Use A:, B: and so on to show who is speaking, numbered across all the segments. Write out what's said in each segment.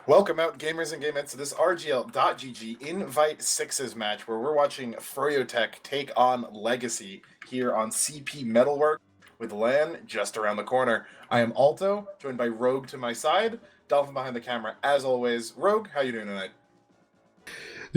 A: Welcome out, gamers and gamettes, to this RGL.GG Invite Sixes match where we're watching Froyotech take on Legacy here on CP Metalwork with LAN just around the corner. I am Alto, joined by Rogue to my side, Dolphin behind the camera as always. Rogue, how you doing tonight?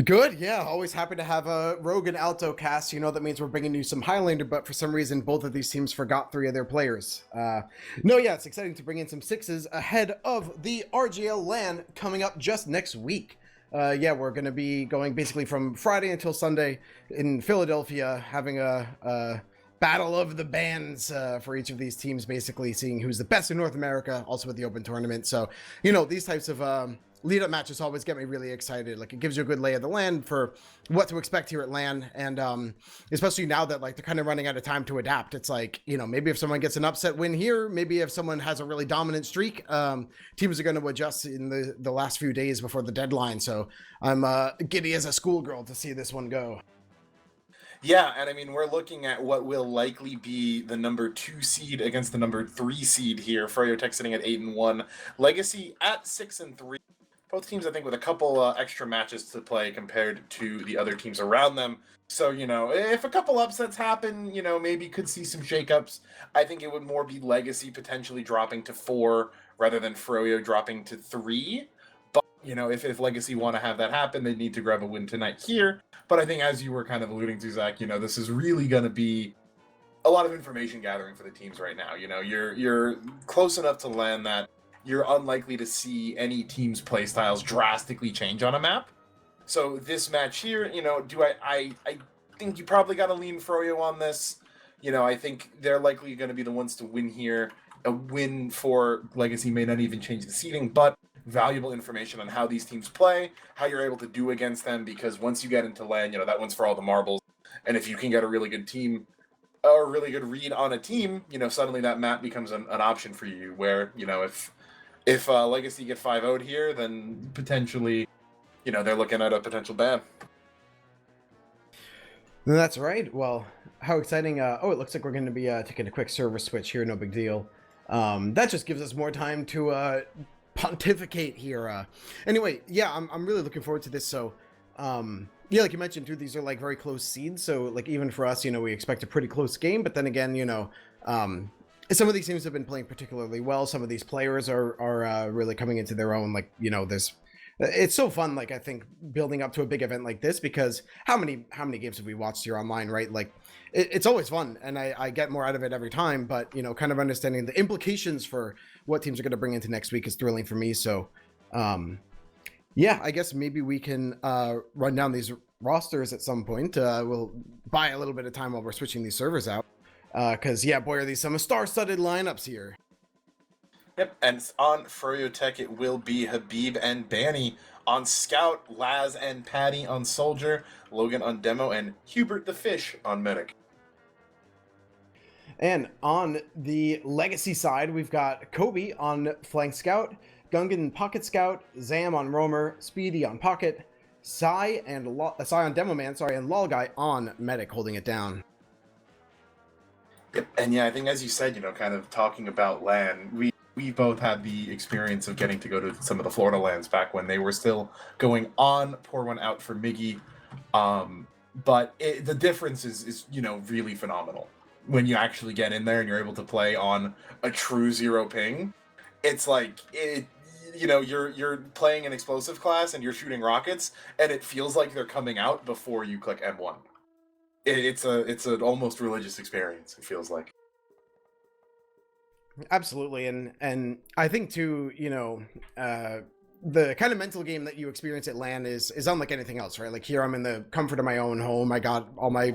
B: Good, yeah. Always happy to have a Rogue and Alto cast. You know, that means we're bringing you some Highlander, but for some reason, both of these teams forgot three of their players. No, yeah, it's exciting to bring in some sixes ahead of the RGL LAN coming up just next week. Yeah, we're going to be going basically from Friday until Sunday in Philadelphia, having a battle of the bands for each of these teams, basically seeing who's the best in North America, also with the open tournament. So, you know, these types of lead-up matches always get me really excited. Like, it gives you a good lay of the land for what to expect here at LAN, and especially now that, like, they're kind of running out of time to adapt. It's like, you know, maybe if someone gets an upset win here, maybe if someone has a really dominant streak, teams are going to adjust in the last few days before the deadline. So I'm giddy as a schoolgirl to see this one go.
A: Yeah, and I mean, we're looking at what will likely be the number 2 seed against the number 3 seed here. Froyotech sitting at 8-1, Legacy at 6-3. Both teams, I think, with a couple extra matches to play compared to the other teams around them. So, you know, if a couple upsets happen, you know, maybe could see some shakeups. I think it would more be Legacy potentially dropping to 4 rather than Froyo dropping to 3. But, you know, if Legacy want to have that happen, they need to grab a win tonight here. But I think, as you were kind of alluding to, Zach, you know, this is really going to be a lot of information gathering for the teams right now. You know, you're close enough to land that you're unlikely to see any team's play styles drastically change on a map. So this match here, you know, I think you probably got to lean Froyo on this. You know, I think they're likely going to be the ones to win here. A win for Legacy may not even change the seeding, but valuable information on how these teams play, how you're able to do against them, because once you get into LAN, you know, that one's for all the marbles. And if you can get a really good team, or a really good read on a team, you know, suddenly that map becomes an option for you where, you know, if Legacy get 5-0'd here, then potentially, you know, they're looking at a potential ban.
B: That's right. Well, how exciting. Oh, it looks like we're going to be taking a quick server switch here. No big deal. That just gives us more time to pontificate here. Anyway, yeah, I'm really looking forward to this. So, yeah, like you mentioned, too, these are like very close seeds. So, like, even for us, you know, we expect a pretty close game. But then again, you know, some of these teams have been playing particularly well. Some of these players are really coming into their own. Like, you know, it's so fun. Like, I think building up to a big event like this, because how many games have we watched here online, right? Like, it's always fun, and I get more out of it every time. But, you know, kind of understanding the implications for what teams are going to bring into next week is thrilling for me. So, yeah, I guess maybe we can run down these rosters at some point. We'll buy a little bit of time while we're switching these servers out. Because, yeah, boy, are these some star-studded lineups here.
A: Yep, and on Froyotech, it will be Habib and Banny. On Scout, Laz and Patty on Soldier, Logan on Demo, and Hubert the Fish on Medic.
B: And on the Legacy side, we've got Kobe on Flank Scout, Gungan Pocket Scout, Zam on Roamer, Speedy on Pocket, Sai on Demo Man, and Lolguy on Medic, holding it down.
A: Yep, and yeah, I think, as you said, you know, kind of talking about LAN, we both had the experience of getting to go to some of the Florida LANs back when they were still going on. Pour one out for Miggy. But the difference is, you know, really phenomenal. When you actually get in there and you're able to play on a true zero ping, it's like, you know, you're playing an explosive class and you're shooting rockets, and it feels like they're coming out before you click M1. It's an almost religious experience, it feels like.
B: Absolutely, and I think too, you know, the kind of mental game that you experience at LAN is unlike anything else, right? Like, here I'm in the comfort of my own home. I got all my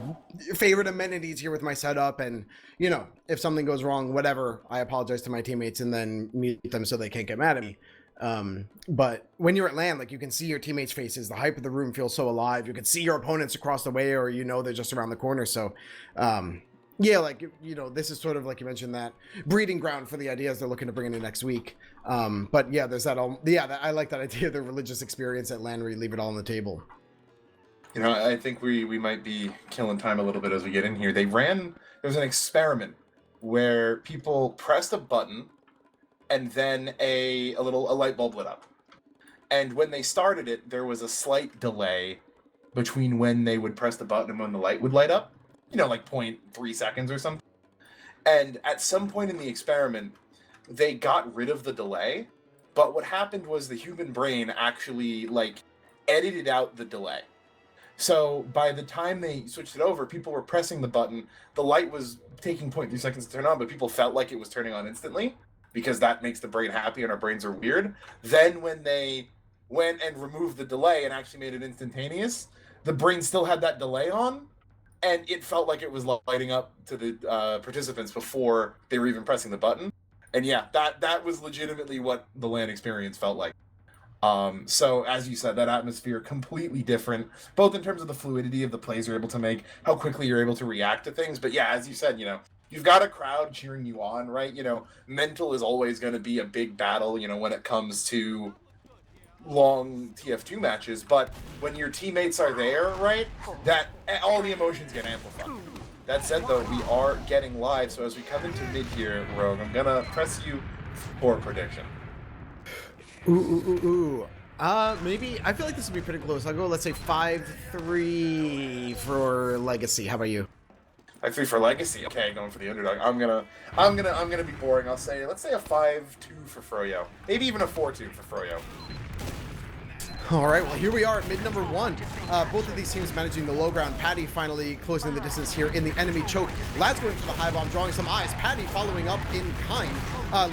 B: favorite amenities here with my setup, and, you know, if something goes wrong, whatever, I apologize to my teammates and then mute them so they can't get mad at me. But when you're at LAN, like, you can see your teammates' faces. The hype of the room feels so alive. You can see your opponents across the way, or, you know, they're just around the corner. So, yeah, like, you know, this is sort of, like you mentioned, that breeding ground for the ideas they're looking to bring into next week. But yeah, there's that I like that idea of the religious experience at LAN where you leave it all on the table.
A: You know, I think we might be killing time a little bit as we get in here. There was an experiment where people pressed a button and then a light bulb lit up. And when they started it, there was a slight delay between when they would press the button and when the light would light up. You know, like 0.3 seconds or something. And at some point in the experiment, they got rid of the delay. But what happened was the human brain actually, like, edited out the delay. So by the time they switched it over, people were pressing the button. The light was taking 0.3 seconds to turn on, but people felt like it was turning on instantly because that makes the brain happy and our brains are weird. Then when they went and removed the delay and actually made it instantaneous, the brain still had that delay on, and it felt like it was lighting up to the participants before they were even pressing the button. And yeah, that was legitimately what the LAN experience felt like. So as you said, that atmosphere completely different, both in terms of the fluidity of the plays you're able to make, how quickly you're able to react to things. But yeah, as you said, you know, you've got a crowd cheering you on, right? You know, mental is always going to be a big battle, you know, when it comes to long TF2 matches. But when your teammates are there, right, that all the emotions get amplified. That said, though, we are getting live. So as we come into mid here, Rogue, I'm going to press you for a prediction.
B: Maybe I feel like this will be pretty close. I'll go, let's say 5-3 for Legacy. How about you?
A: 5-3 for Legacy. Okay, going for the underdog. I'm gonna be boring. I'll say, let's say a 5-2 for Froyo. Maybe even a 4-2 for Froyo.
B: All right, well, here we are at mid number 1. Both of these teams managing the low ground. Patty finally closing the distance here in the enemy choke. Lad's going for the high bomb, drawing some eyes. Patty following up in kind.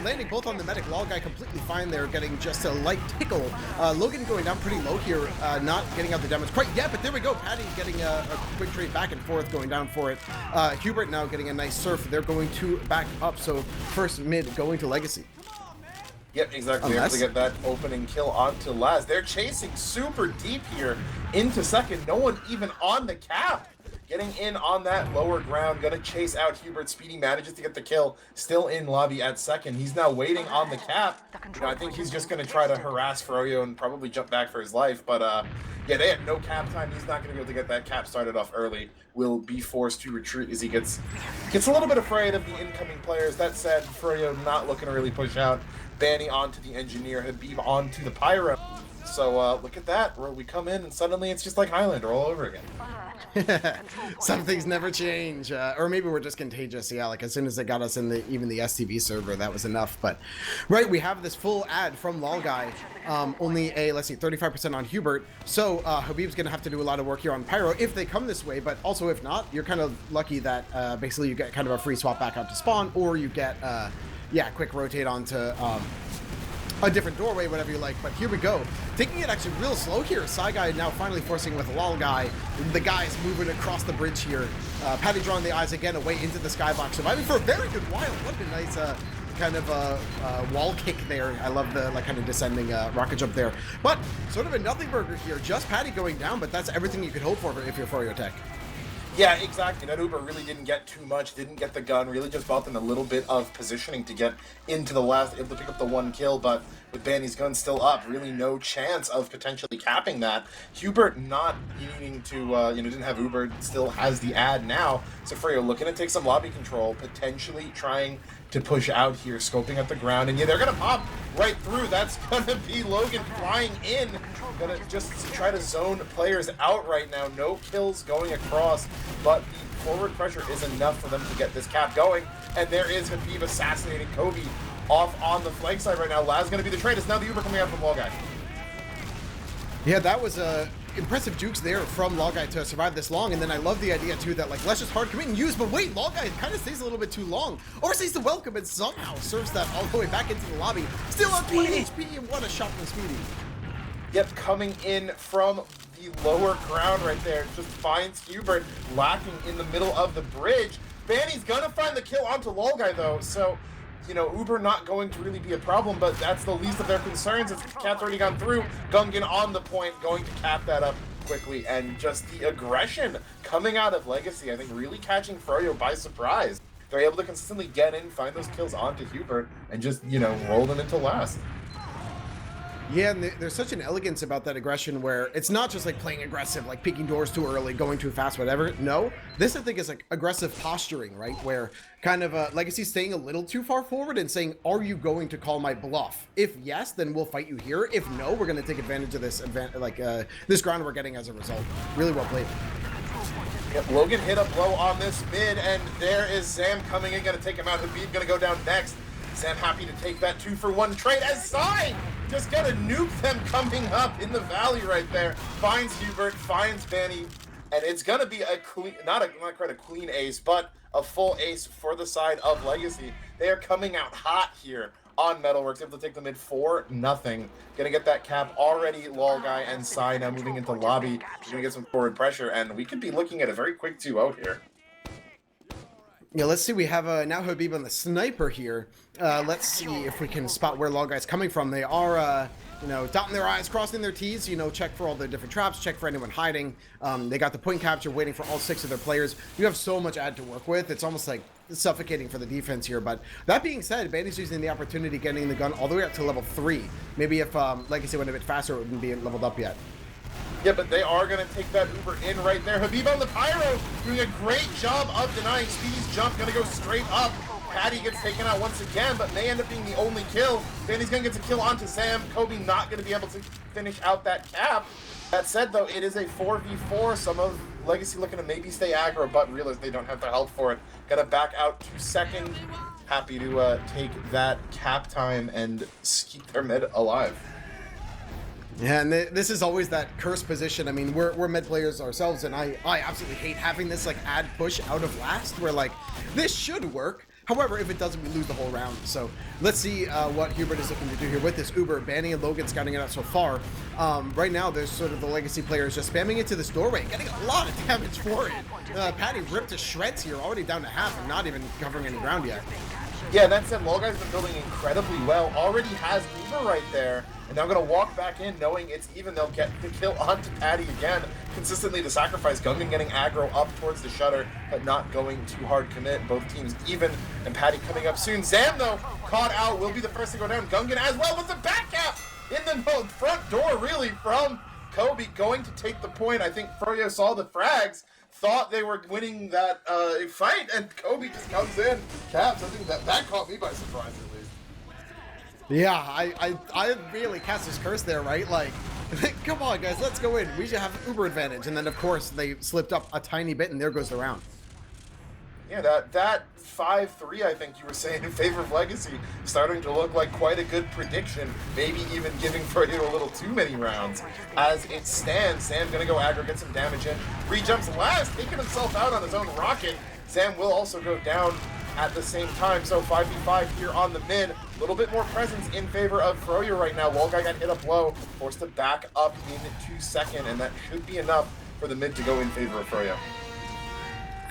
B: Landing both on the medic. Lol guy completely fine there, getting just a light tickle. Logan going down pretty low here, not getting out the damage quite yet, but there we go. Patty getting a quick trade back and forth, going down for it. Hubert now getting a nice surf. They're going to back up, so first mid going to Legacy.
A: Yep, exactly. Able to get that opening kill onto Laz. They're chasing super deep here into second. No one even on the cap. Getting in on that lower ground. Gonna chase out Hubert. Speedy manages to get the kill. Still in lobby at second. He's now waiting on the cap. You know, I think he's just gonna try to harass Froyo and probably jump back for his life. But yeah, they had no cap time. He's not gonna be able to get that cap started off early. Will be forced to retreat as he gets a little bit afraid of the incoming players. That said, Froyo not looking to really push out. Banny onto the engineer, Habib onto the pyro. So look at that, where we come in and suddenly it's just like Highlander all over again.
B: Some things never change, or maybe we're just contagious. Yeah, like as soon as they got us in even the STV server, that was enough. But right, we have this full ad from Lol Guy, only a, let's see, 35% on Hubert. So Habib's gonna have to do a lot of work here on pyro if they come this way, but also if not, you're kind of lucky that basically you get kind of a free swap back out to spawn, or you get yeah, quick rotate onto a different doorway, whatever you like. But here we go. Taking it actually real slow here. Psy Guy now finally forcing with Lol Guy. The guys moving across the bridge here. Patty drawing the eyes again away into the skybox. Surviving for a very good while. What a nice kind of wall kick there. I love the like kind of descending rocket jump there. But sort of a nothing burger here. Just Patty going down, but that's everything you could hope for if you're Froyotech.
A: Yeah, exactly. That Uber really didn't get too much, didn't get the gun, really just bought them a little bit of positioning to get into the last, able to pick up the one kill, but with Banny's gun still up, really no chance of potentially capping that. Hubert not needing to, didn't have Uber, still has the ad now. So Freyo looking to take some lobby control, potentially trying to push out here, scoping at the ground, and yeah, they're gonna pop right through. That's gonna be Logan flying in. Gonna just try to zone players out right now. No kills going across, but the forward pressure is enough for them to get this cap going. And there is Habib assassinating Kobe off on the flank side right now. Laz gonna be the trade. It's now the Uber coming out from Wall Guy.
B: Yeah, that was impressive jukes there from Lol Guy to survive this long, and then I love the idea too that like let's just hard commit and use, but wait, Lol Guy kind of stays a little bit too long, overstays the welcome and somehow serves that all the way back into the lobby. Still on 20 HP, and what a shot from Speedy.
A: Yep, coming in from the lower ground right there, just finds Hubert lacking in the middle of the bridge. Banny's gonna find the kill onto Lol Guy though, so you know, Uber not going to really be a problem, but that's the least of their concerns. It's Cat's already gone through. Gungan on the point, going to cap that up quickly, and just the aggression coming out of Legacy, I think really catching Froyo by surprise. They're able to consistently get in, find those kills onto Hubert, and just, roll them into last.
B: Yeah, and there's such an elegance about that aggression where it's not just like playing aggressive, like peeking doors too early, going too fast, whatever. No, this I think is like aggressive posturing, right? Where kind of Legacy staying a little too far forward and saying, are you going to call my bluff? If yes, then we'll fight you here. If no, we're going to take advantage of this this ground we're getting as a result. Really well played.
A: Yep, Logan hit up low on this mid, and there is Sam coming in, going to take him out. Habib going to go down next. Sam happy to take that 2-for-1 trade as Sai just going to nuke them coming up in the valley right there. Finds Hubert, finds Benny, and it's going to be a clean, not quite a clean ace, but a full ace for the side of Legacy. They are coming out hot here on Metalworks, able to take the mid 4-0. Gonna get that cap already. Lol guy and Sai now moving into lobby. Gonna get some forward pressure, and we could be looking at a very quick 2-0 here.
B: Yeah, let's see. We have now Habib on the sniper here. Let's see if we can spot where Lol guy's coming from. They are, you know, dotting their I's, crossing their T's, you know, check for all the different traps, check for anyone hiding. They got the point capture waiting for all 6 of their players. You have so much ad to work with. It's almost like suffocating for the defense here. But that being said, Bandy's using the opportunity, getting the gun all the way up to level 3. Maybe if Legacy went a bit faster, it wouldn't be leveled up yet.
A: Yeah, but they are going to take that Uber in right there. Habib on the Pyro doing a great job of denying Speedy's jump. Going to go straight up. Patty gets taken out once again, but may end up being the only kill. Bandy's going to get to kill onto Sam. Kobe not going to be able to finish out that cap. That said, though, it is a 4v4. Some of Legacy looking to maybe stay aggro, but realize they don't have the health for it. Got to back out to second. Happy to take that cap time and keep their mid alive.
B: Yeah, and this is always that cursed position. I mean, we're mid players ourselves, and I absolutely hate having this like ad push out of last, where like this should work. However, if it doesn't, we lose the whole round. So let's see what Hubert is looking to do here with this Uber. Banny and Logan scouting it out so far. Right now, there's sort of the Legacy players just spamming into this doorway, getting a lot of damage for it. Patty ripped to shreds here, already down to half, and not even covering any ground yet.
A: Yeah, that said, Lolguy's been building incredibly well. Already has Uber right there. And now going to walk back in knowing it's even. They'll get the kill onto Patty again. Consistently the sacrifice. Gungan getting aggro up towards the shutter, but not going too hard commit. Both teams even. And Patty coming up soon. Zam, though, caught out. Will be the first to go down. Gungan as well with the back cap in the front door, really, from Kobe. Going to take the point. I think Froyo saw the frags. Thought they were winning that fight, and Kobe just comes in, caps. I think that caught me by surprise, at least.
B: Yeah, I really cast his curse there, right? Like, come on, guys, let's go in. We should have Uber advantage. And then, of course, they slipped up a tiny bit, and there goes the round.
A: Yeah, that 5-3, I think you were saying, in favor of Legacy, starting to look like quite a good prediction. Maybe even giving Froyo a little too many rounds. As it stands, Sam's going to go aggro, get some damage in. Re-jumps last, taking himself out on his own rocket. Sam will also go down at the same time. So 5v5 here on the mid. A little bit more presence in favor of Froyo right now. Wall guy got hit up low, forced to back up in 2 seconds, and that should be enough for the mid to go in favor of Froyo.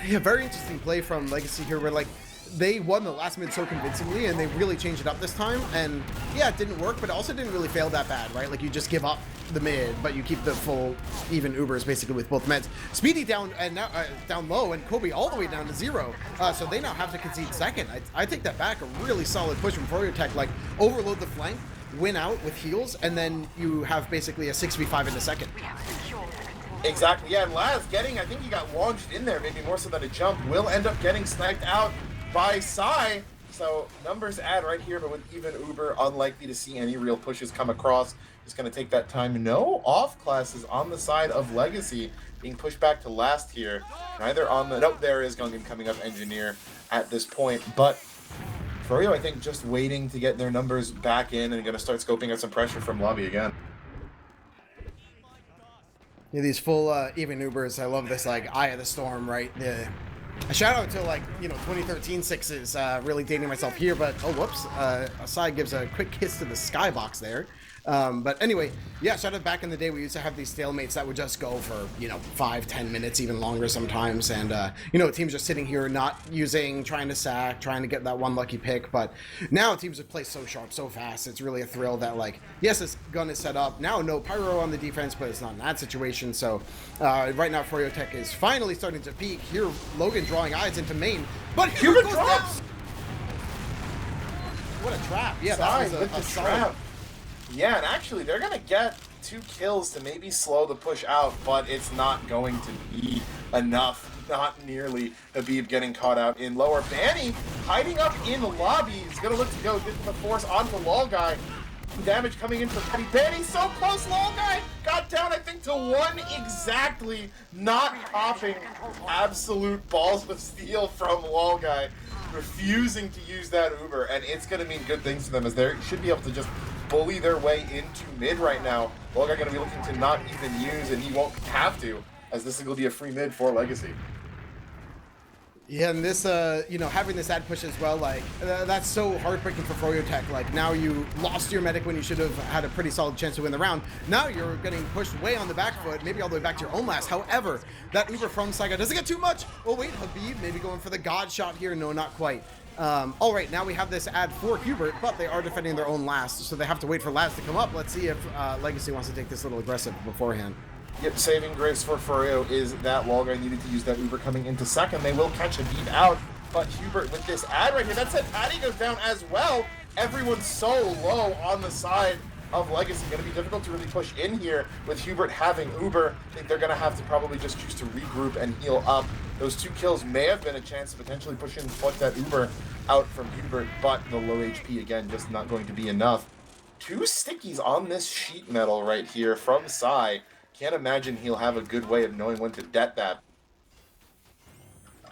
B: Yeah, very interesting play from Legacy here, where like they won the last mid so convincingly, and they really changed it up this time. And yeah, it didn't work, but it also didn't really fail that bad, right? Like you just give up the mid, but you keep the full even Ubers basically with both meds. Speedy down and now down low, and Kobe all the way down to 0. So they now have to concede second. I take that back. A really solid push from Froyotech. Like overload the flank, win out with heals, and then you have basically a 6v5 in the second.
A: Exactly, yeah, and Laz getting, I think he got launched in there, maybe more so than a jump, will end up getting sniped out by Sai. So numbers add right here, but with even Uber, unlikely to see any real pushes come across. Just going to take that time. No off classes on the side of Legacy, being pushed back to last here. Neither on the, nope, there is Gungan coming up Engineer at this point, but Froyo, I think, just waiting to get their numbers back in and going to start scoping out some pressure from lobby again.
B: Yeah, these full even Ubers. I love this like Eye of the Storm, right? A shout out to like 2013 sixes. Really dating myself here, but oh whoops. Asai gives a quick kiss to the skybox there. But anyway, yeah, shout out back in the day we used to have these stalemates that would just go for 5-10 minutes, even longer sometimes, and teams just sitting here not using, trying to sack, trying to get that one lucky pick. But now teams have played so sharp, so fast. It's really a thrill that like, yes, this gun is set up now. No pyro on the defense, but it's not in that situation. So right now Froyotech is finally starting to peak. Here Logan drawing eyes into main, but Hubert drops. What a trap! Yeah, that was a trap.
A: Yeah, and actually, they're going to get 2 kills to maybe slow the push out, but it's not going to be enough. Not nearly. Habib getting caught out in lower. Banny hiding up in the lobby. He's going to look to go get the force onto Lol Guy. Damage coming in for Petty. Banny so close. Lol Guy got down, I think, to 1 exactly. Not popping. Absolute balls of steel from Lol Guy. Refusing to use that Uber, and it's going to mean good things to them as they should be able to just bully their way into mid right now. Lol Guy going to be looking to not even use, and he won't have to, as this is going to be a free mid for Legacy.
B: Yeah, and this, you know, having this ad push as well, like, that's so heartbreaking for Froyotech. Like, now you lost your medic when you should have had a pretty solid chance to win the round. Now you're getting pushed way on the back foot, maybe all the way back to your own last. However, that Uber from Saiga doesn't get too much. Oh, wait, Habib maybe going for the God shot here. No, not quite. All right, now we have this ad for Hubert, but they are defending their own last, so they have to wait for last to come up. Let's see if Legacy wants to take this a little aggressive beforehand.
A: Yep, saving grace for Froyo is that Lol Guy needed to use that Uber coming into second. They will catch Habib out, but Hubert with this ad right here, that said Patty goes down as well. Everyone's so low on the side of Legacy. Going to be difficult to really push in here with Hubert having Uber. I think they're going to have to probably just choose to regroup and heal up. Those 2 kills may have been a chance to potentially push in and pluck that Uber out from Hubert, but the low HP, again, just not going to be enough. 2 stickies on this sheet metal right here from Sai. Can't imagine he'll have a good way of knowing when to det that.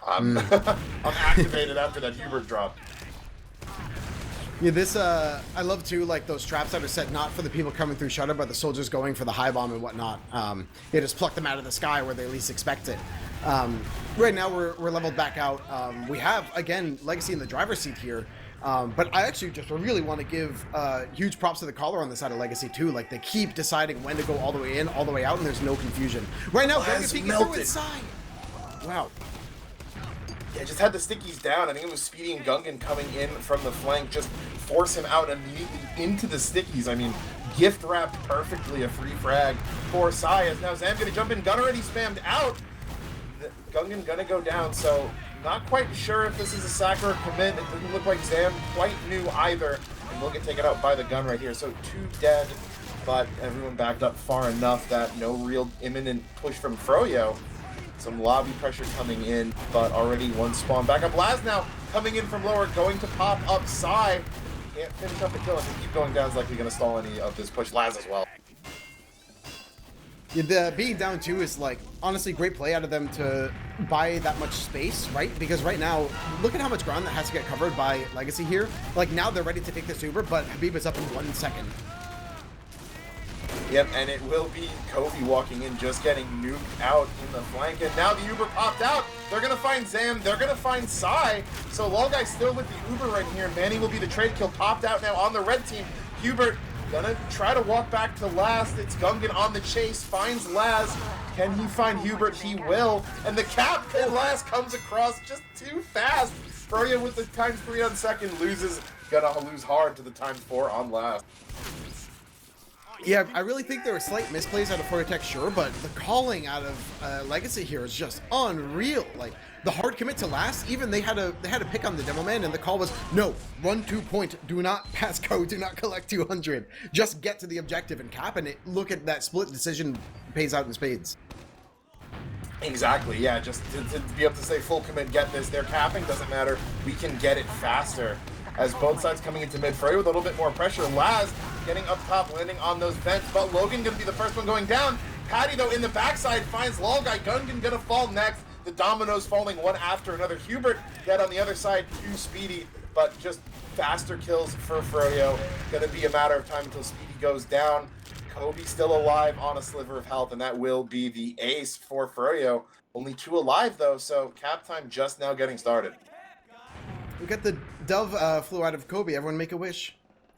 A: I'm activated after that Hubert drop.
B: Yeah, this, I love too, like, those traps that are set not for the people coming through Shutter, but the soldiers going for the high bomb and whatnot. They just pluck them out of the sky where they least expect it. Right now, we're leveled back out. We have, again, Legacy in the driver's seat here. But I actually just really want to give huge props to the caller on the side of Legacy too. Like, they keep deciding when to go all the way in, all the way out, and there's no confusion. Right now, Legacy can throw inside. Wow.
A: Yeah, just had the stickies down. I think it was Speedy and Gungan coming in from the flank, just force him out immediately into the stickies. I mean, gift wrapped perfectly a free frag for Sai. As now Zam gonna jump in, Gun already spammed out. Gungan gonna go down, so not quite sure if this is a sack or a commit. It didn't look like Zam quite knew either. And will get taken out by the gun right here. So 2 dead, but everyone backed up far enough that no real imminent push from Froyo. Some lobby pressure coming in, but already 1 spawn. Back up Laz now, coming in from lower, going to pop up Sai. Can't finish up the kill. If they keep going down, is likely going to stall any of this push. Laz as well.
B: Yeah, the being down 2 is, like, honestly great play out of them to buy that much space, right? Because right now, look at how much ground that has to get covered by Legacy here. Like, now they're ready to take this Uber, but Habib is up in 1 second.
A: Yep, and it will be Kobe walking in, just getting nuked out in the flank. And now the Uber popped out. They're going to find Zam. They're going to find Sai. So Lol Guy's still with the Uber right here. Manny will be the trade kill. Popped out now on the red team. Hubert gonna try to walk back to last. It's Gungan on the chase. Finds Laz. Can he find Hubert? He will. And the cap and Laz comes across just too fast. Froyo with the ×3 on second loses. Gonna lose hard to the ×4 on last.
B: Yeah, I really think there were slight misplays out of Froyotech, sure, but the calling out of Legacy here is just unreal. Like, the hard commit to last, even they had a pick on the demo man, and the call was, no, run 2 point, do not pass go, do not collect 200. Just get to the objective and cap, and look at that split decision pays out in spades.
A: Exactly, yeah, just to be able to say full commit, get this, they're capping, doesn't matter, we can get it faster. As both sides coming into mid fray with a little bit more pressure. Laz getting up top, landing on those vents, but Logan gonna be the first one going down. Patty, though, in the backside finds Lol Guy. Gungan gonna fall next. The dominoes falling one after another. Hubert dead on the other side, too speedy, but just faster kills for Froyo. Gonna be a matter of time until Speedy goes down. Kobe still alive on a sliver of health, and that will be the ace for Froyo. Only 2 alive, though, so cap time just now getting started.
B: We got the dove flew out of Kobe. Everyone make a wish.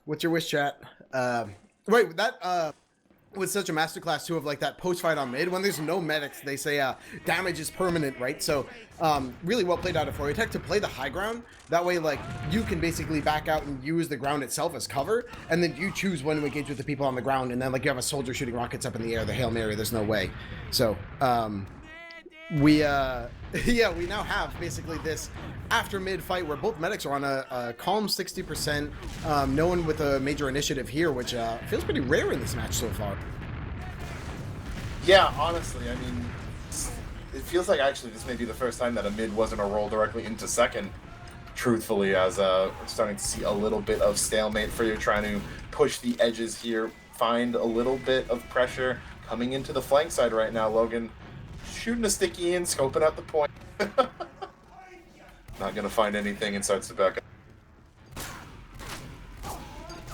B: What's your wish, chat? Right, that was such a masterclass too of like that post fight on mid. When there's no medics, they say damage is permanent, right? So really well played out of Froyotech to play the high ground. That way, like, you can basically back out and use the ground itself as cover, and then you choose when to engage with the people on the ground. And then like you have a soldier shooting rockets up in the air, the Hail Mary. There's no way. So we yeah, we now have basically this after mid fight where both medics are on a calm 60%. No one with a major initiative here, which feels pretty rare in this match so far.
A: Yeah, honestly, I mean, it feels like actually this may be the first time that a mid wasn't a roll directly into second. Truthfully, as we're starting to see a little bit of stalemate for you, trying to push the edges here, find a little bit of pressure coming into the flank side right now. Logan shooting a sticky in, scoping out the point. Not gonna find anything and starts to back up.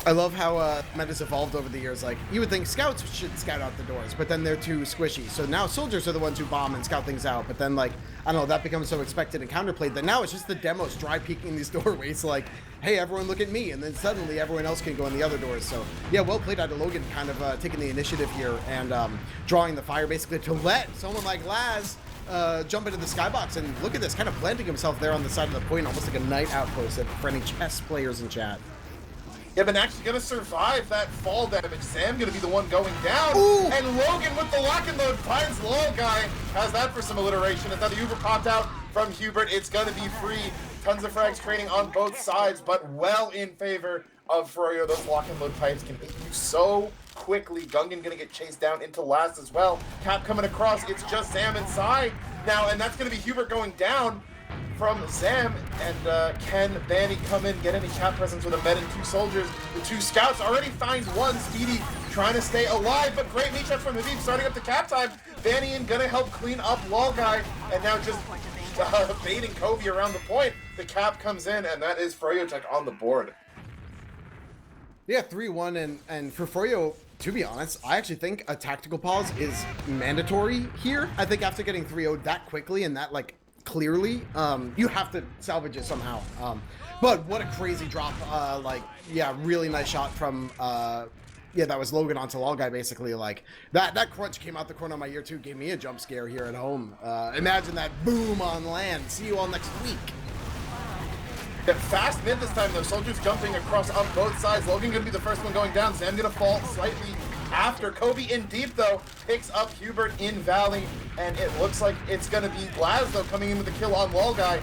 B: I love how meta's evolved over the years. Like, you would think scouts should scout out the doors, but then they're too squishy. So now soldiers are the ones who bomb and scout things out. But then, like, I don't know, that becomes so expected and counterplayed that now it's just the demos dry peeking these doorways like, hey, everyone look at me. And then suddenly everyone else can go in the other doors. So, yeah, well played out of Logan, kind of taking the initiative here and drawing the fire basically to let someone like Laz jump into the skybox. And look at this, kind of planting himself there on the side of the point, almost like a night outpost for any chess players in chat.
A: Yeah, but actually gonna survive that fall damage. Sam gonna be the one going down.
B: Ooh.
A: And Logan with the lock and load finds Lol guy. Has that for some alliteration. Another Uber popped out from Hubert. It's gonna be free. Tons of frags trading on both sides, but well in favor of Froyo. Those lock and load pipes can hit you so quickly. Gungan gonna get chased down into last as well. Cap coming across. It's just Sam inside now, and that's gonna be Hubert going down from Sam. And can Banny come in, get any cap presence with a med and two soldiers? The two scouts already finds one. Speedy trying to stay alive, but great meat shots from the deep, starting up the cap time. Banny in gonna help clean up Lol guy, and now just baiting Kobe around the point. The cap comes in, and that is Freyotech on the board.
B: Yeah, 3-1, and for Froyo, to be honest, I actually think a tactical pause is mandatory here. I think after getting 3-0'd that quickly and that, like, clearly, you have to salvage it somehow. But what a crazy drop. Like, yeah, really nice shot from, yeah, that was Logan onto Lol guy, basically. Like, that crunch came out the corner of my ear, too. Gave me a jump scare here at home. Imagine that boom on land. See you all next week.
A: Yeah, fast mid this time, though. Soldiers jumping across on both sides. Logan gonna be the first one going down. Sam gonna fall slightly after. Kobe in deep, though, picks up Hubert in Valley, and it looks like it's gonna be Laz, though, coming in with the kill on Lol guy.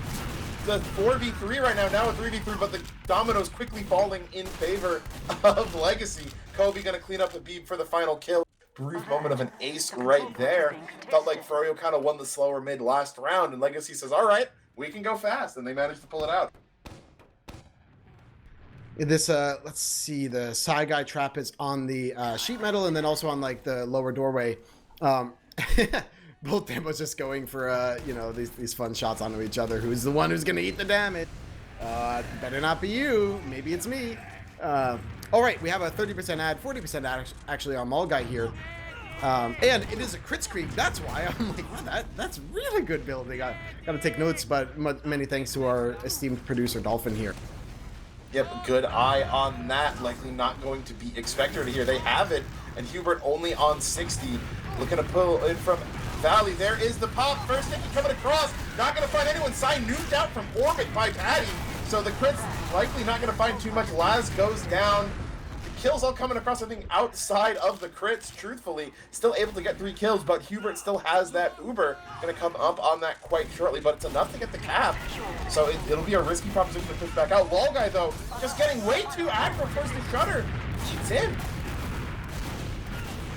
A: The 4v3 right now a 3v3, but the dominoes quickly falling in favor of Legacy. Kobe gonna clean up the beam for the final kill. Brief moment of an ace right there. Felt like Froyo kind of won the slower mid last round, and Legacy says, all right, we can go fast, and they managed to pull it out.
B: This, let's see, the side guy trap is on the sheet metal and then also on, like, the lower doorway. Both demos just going for, you know, these fun shots onto each other. Who's the one who's going to eat the damage? Better not be you. Maybe it's me. All right, we have a 30% ad, 40% ad actually on Mall Guy here. And it is a crits creep. That's why I'm like, wow, that's really good building. I got to take notes, but many thanks to our esteemed producer, Dolphin, here.
A: Yep, good eye on that. Likely not going to be expected here. They have it, and Hubert only on 60. Looking to pull in from Valley. There is the pop. First sticky coming across. Not going to find anyone. Sign nuked out from orbit by Patty. So the crits likely not going to find too much. Laz goes down. The kills all coming across, I think, outside of the crits, truthfully. Still able to get 3 kills, but Hubert still has that Uber. Going to come up on that quite shortly, but it's enough to get the cap. So it'll be a risky proposition to push back out. Lol guy, though, just getting way too aggro towards the shutter. Eats in.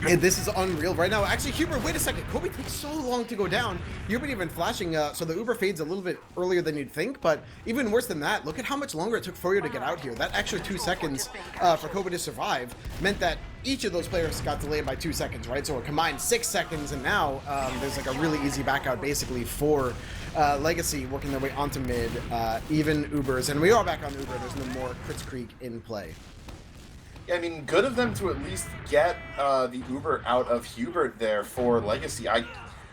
B: And this is unreal right now. Actually, Hubert, wait a second. Kobe takes so long to go down. Hubert even flashing, so the Uber fades a little bit earlier than you'd think, but even worse than that, look at how much longer it took Froyo to get out here. That extra 2 seconds for Kobe to survive meant that each of those players got delayed by 2 seconds, right? So a combined 6 seconds, and now there's like a really easy back out basically for Legacy working their way onto mid, even Ubers, and we are back on Uber. There's no more Crits Creek in play.
A: I mean, good of them to at least get the Uber out of Hubert there for Legacy. I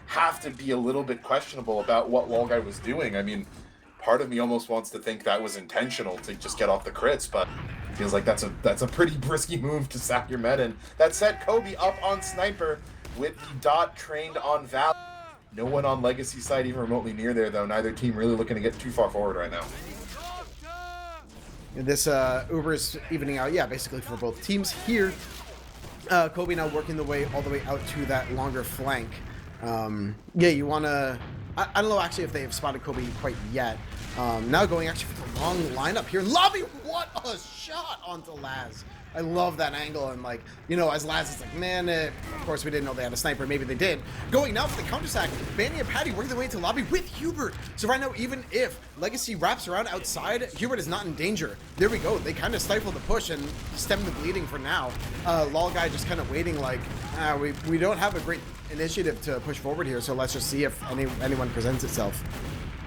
A: have to be a little bit questionable about what Lol guy was doing. I mean, part of me almost wants to think that was intentional to just get off the crits, but it feels like that's a pretty brisky move to sack your med in. That said, Kobe up on Sniper with the dot trained on Val. No one on Legacy side even remotely near there, though. Neither team really looking to get too far forward right now.
B: This Uber is evening out, yeah, basically for both teams here. Kobe now working the way all the way out to that longer flank. Yeah, you want to... I don't know actually if they have spotted Kobe quite yet. Now going actually for the long lineup here. Lobby, what a shot onto Laz. I love that angle, and like, you know, as Laz is like, man, of course we didn't know they had a sniper, maybe they did. Going now for the counter-sack, Banny and Patty working their way into lobby with Hubert. So right now, even if Legacy wraps around outside, Hubert is not in danger. There we go, they kind of stifle the push and stem the bleeding for now. Lol guy just kind of waiting like, we don't have a great initiative to push forward here, so let's just see if anyone presents itself.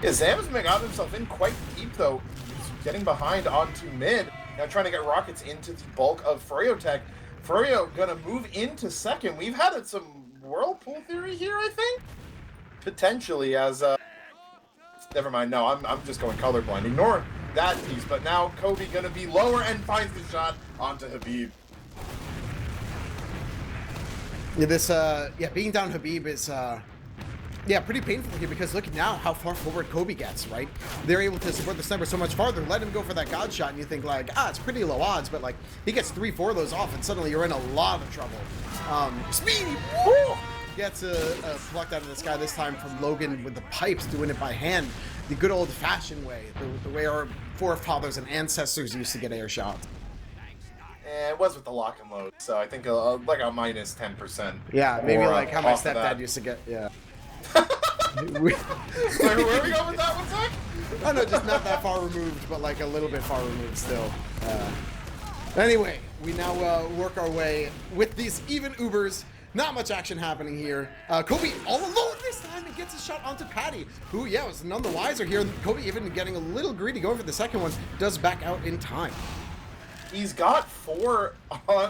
A: Yeah, Zam's got himself in quite deep though. He's getting behind onto mid. Now trying to get rockets into the bulk of Froyotech. Froyo gonna move into second. We've had some whirlpool theory here, I think? Potentially as, never mind, no, I'm just going colorblind. Ignore that piece, but now Kobe gonna be lower and finds the shot onto Habib.
B: Yeah, this, being down Habib is, pretty painful here because look now how far forward Kobe gets, right? They're able to support the sniper so much farther, let him go for that God shot, and you think like, it's pretty low odds, but like, he gets 3-4 of those off, and suddenly you're in a lot of trouble. Speedy, woo! Gets plucked out of the sky, this time from Logan with the pipes, doing it by hand, the good old-fashioned way, the way our forefathers and ancestors used to get air shot.
A: It was with the lock and load, so I think like a minus 10%.
B: Yeah, maybe like how my stepdad used to get, yeah.
A: Where are we going with that one, Zach?
B: Oh no, just not that far removed, but like a little bit far removed still. Anyway, we now work our way with these even Ubers. Not much action happening here. Kobe all alone this time and gets a shot onto Patty, who, was none the wiser here. Kobe even getting a little greedy, going for the second one, does back out in time.
A: He's got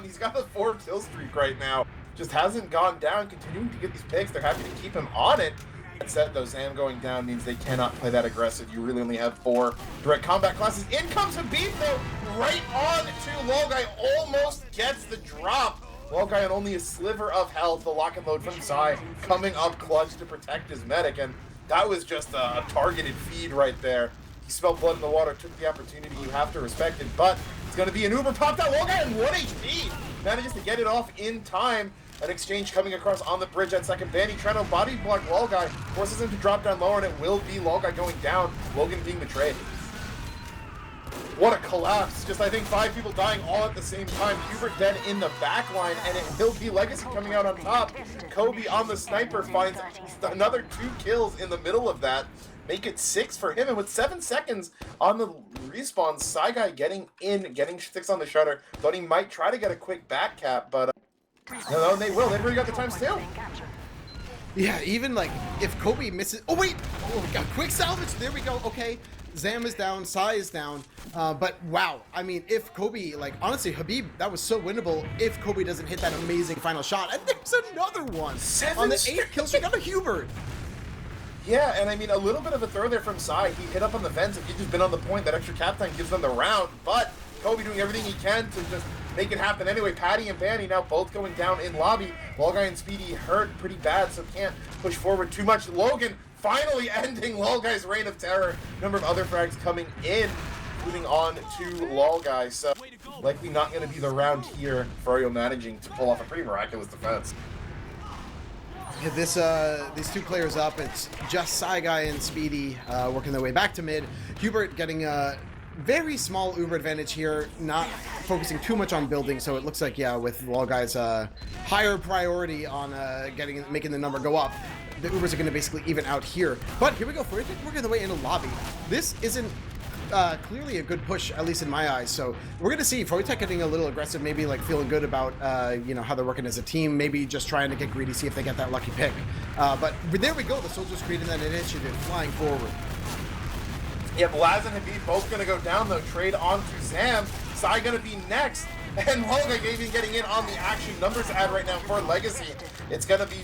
A: he's got a 4 kill streak right now. Just hasn't gone down, continuing to get these picks. They're happy to keep him on it. That said, though, Zam going down means they cannot play that aggressive. You really only have 4 direct combat classes. In comes Habib, though, right on to Lolguy. Almost gets the drop. Lolguy on only a sliver of health. The lock and load from Psy coming up clutch to protect his medic, and that was just a targeted feed right there. He smelled blood in the water, took the opportunity. You have to respect it, but it's going to be an Uber. Popped out Lolguy and 1 HP. Manages to get it off in time. An exchange coming across on the bridge at second. Banny trying to body block Lolguy, forces him to drop down lower, and it will be Lolguy going down. Logan being betrayed. What a collapse. Just, I think, 5 people dying all at the same time. Hubert dead in the back line, and it will be Legacy coming out on top. Kobe on the sniper finds another 2 kills in the middle of that. Make it 6 for him, and with 7 seconds on the respawn, Psy Guy getting in, getting 6 on the shutter. Thought he might try to get a quick back cap, but no, they will. They've already got the times too. Yeah, even like if Kobe misses. Oh wait! Oh, we got quick salvage. There we go. Okay, Zam is down. Psy is down. But wow, I mean, if Kobe, like honestly, Habib, that was so winnable. If Kobe doesn't hit that amazing final shot, and there's another one on the 8th kill streak on a Hubert. Yeah, and I mean, a little bit of a throw there from Psy. He hit up on the fence. If he'd just been on the point, that extra cap time gives them the round. But Kobe doing everything he can to just make it happen anyway. Patty and Banny now both going down in lobby. Lolguy and Speedy hurt pretty bad, so can't push forward too much. Logan finally ending Lolguy's reign of terror. Number of other frags coming in, moving on to Lolguy. So likely not going to be the round here. Froyo managing to pull off a pretty miraculous defense. Yeah, these 2 players up. It's just Psy Guy and Speedy working their way back to mid. Hubert getting a very small Uber advantage here, not focusing too much on building, so it looks like, with Lolguy's higher priority on making the number go up, the Ubers are going to basically even out here. But here we go, Freyotech working their way into lobby. This isn't clearly a good push, at least in my eyes, so we're going to see Froyotech getting a little aggressive, maybe like feeling good about how they're working as a team, maybe just trying to get greedy, see if they get that lucky pick. But there we go, the soldiers creating that initiative, flying forward. Yeah, Blaz and Habib both going to go down, though. Trade on to Zam. Psy going to be next. And Lolguy even getting in on the action numbers ad right now for Legacy. It's going to be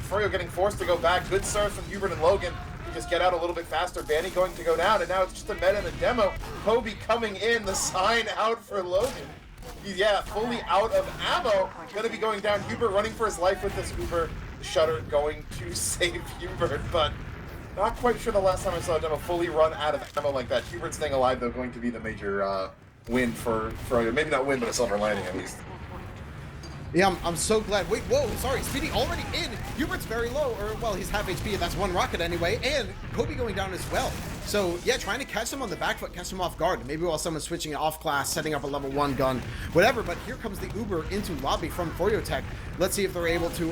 A: Froyo getting forced to go back. Good serve from Hubert and Logan to just get out a little bit faster. Banny going to go down, and now it's just a meta and a demo. Kobe coming in, the sign out for Logan. He's, fully out of ammo. Going to be going down. Hubert running for his life with this Uber. Shutter going to save Hubert, but not quite sure the last time I saw a demo fully run out of ammo like that. Hubert staying alive, though, going to be the major win for Froyo. Maybe not win, but a silver lining at least.
B: Yeah, I'm so glad. Wait, whoa, sorry, Speedy already in. Hubert's very low, or, well, he's half HP, and that's one rocket anyway, and Kobe going down as well. So, yeah, trying to catch him on the back foot, catch him off guard. Maybe while someone's switching off class, setting up a level 1 gun, whatever, but here comes the Uber into lobby from Froyotech. Let's see if they're able to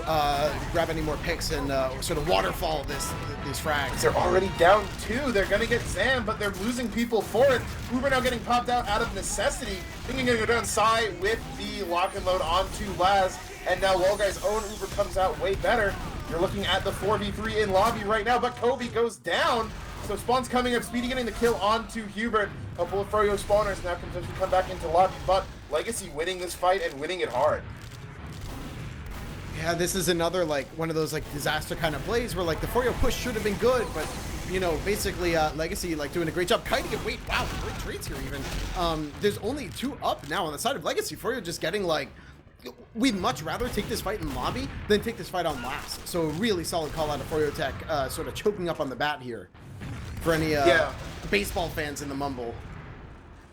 B: grab any more picks and sort of waterfall these frags.
A: They're already down 2. They're going to get Sam, but they're losing people for it. Uber now getting popped out of necessity. Thinking going to go down Sai with the lock and load onto Laz. And now Logai's own Uber comes out way better. You're looking at the 4v3 in lobby right now, but Kobe goes down. So Spawn's coming up, Speedy getting the kill onto Hubert. A couple of Froyo spawners now can potentially come back into lobby, but Legacy winning this fight and winning it hard.
B: Yeah, this is another, like, one of those, like, disaster kind of plays where, like, the Froyo push should have been good, but, you know, basically, Legacy, like, doing a great job kiting it. Wait, wow, great trades here, even. There's only 2 up now on the side of Legacy. Froyo just getting, like, we'd much rather take this fight in lobby than take this fight on last. So a really solid call out of Froyotech, sort of choking up on the bat here. For any baseball fans in the mumble.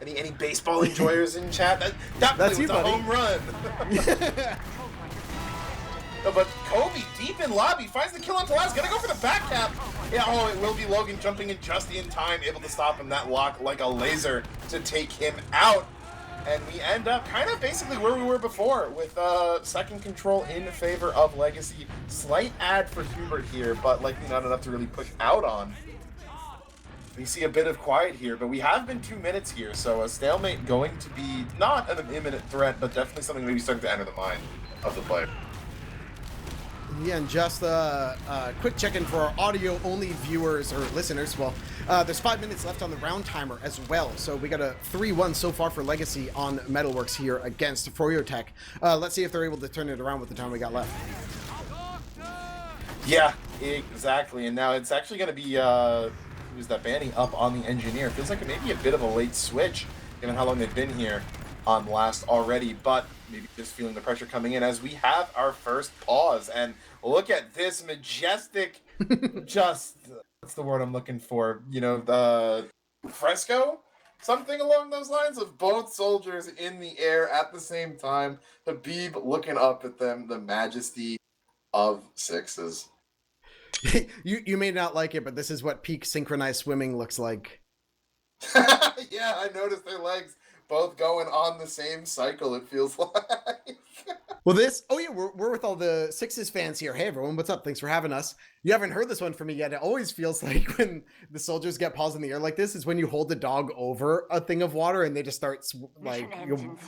A: Any baseball enjoyers in chat? That play was a home run. No, but Kobe deep in lobby finds the kill on Talaz. Gonna go for the back cap. Yeah, oh, it will be Logan jumping in just in time, able to stop him. That lock like a laser to take him out. And we end up kind of basically where we were before, with second control in favor of Legacy. Slight ad for Hubert here, but likely not enough to really push out on. We see a bit of quiet here, but we have been 2 minutes here, so a stalemate going to be not an imminent threat, but definitely something maybe starting to enter the mind of the player.
B: Yeah, and just a quick check-in for our audio-only viewers or listeners. Well, there's 5 minutes left on the round timer as well, so we got a 3-1 so far for Legacy on Metalworks here against Froyotech. Let's see if they're able to turn it around with the time we got left.
A: Yeah, exactly, and now it's actually going to be who's that banning up on the engineer. Feels like it may be a bit of a late switch, given how long they've been here on last already, but maybe just feeling the pressure coming in as we have our first pause. And look at this majestic, just, what's the word I'm looking for? You know, the fresco? Something along those lines of both soldiers in the air at the same time. Habib looking up at them, the majesty of sixes.
B: You may not like it, but this is what peak synchronized swimming looks like.
A: Yeah, I noticed their legs both going on the same cycle, it feels like.
B: Well, oh yeah, we're with all the Sixes fans here. Hey everyone, what's up? Thanks for having us. You haven't heard this one from me yet. It always feels like when the soldiers get paused in the air like this is when you hold the dog over a thing of water and they just start like,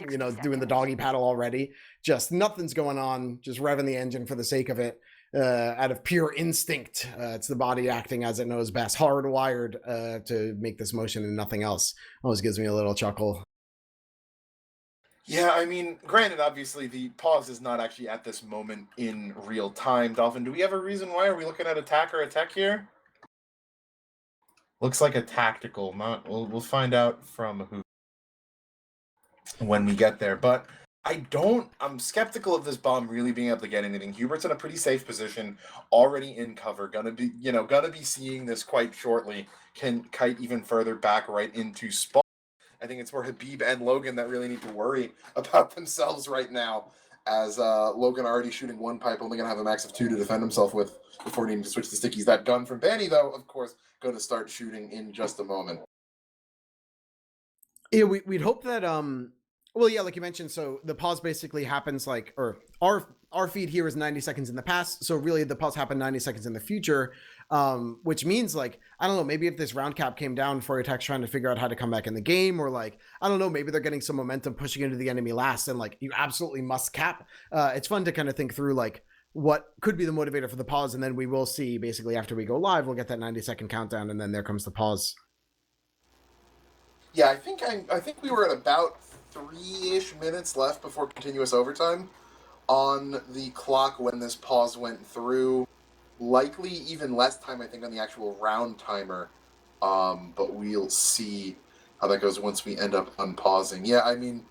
B: you know, doing the doggy paddle already. Just nothing's going on, just revving the engine for the sake of it. Out of pure instinct. It's the body acting as it knows best, hardwired to make this motion and nothing else. Always gives me a little chuckle.
A: Yeah, I mean, granted, obviously, the pause is not actually at this moment in real time. Dolphin, do we have a reason why? Are we looking at attack or attack here? Looks like a tactical. Not. We'll find out from who when we get there. But I'm skeptical of this bomb really being able to get anything. Hubert's in a pretty safe position, already in cover. Gonna be seeing this quite shortly. Can kite even further back right into spawn. I think it's more Habib and Logan that really need to worry about themselves right now, as Logan already shooting one pipe, only going to have a max of 2 to defend himself with before needing to switch the stickies. That gun from Banny, though, of course, going to start shooting in just a moment.
B: Yeah, we'd hope that, well, yeah, like you mentioned, so the pause basically happens like, or our feed here is 90 seconds in the past, so really the pause happened 90 seconds in the future, which means, like, I don't know, maybe if this round cap came down, Froyotech's trying to figure out how to come back in the game, or like, I don't know, maybe they're getting some momentum pushing into the enemy last, and like, you absolutely must cap. It's fun to kind of think through, like, what could be the motivator for the pause, and then we will see, basically, after we go live, we'll get that 90-second countdown, and then there comes the pause.
A: Yeah, I think we were at about 3-ish minutes left before continuous overtime on the clock when this pause went through. Likely even less time, I think, on the actual round timer. But we'll see how that goes once we end up unpausing. Yeah, I mean,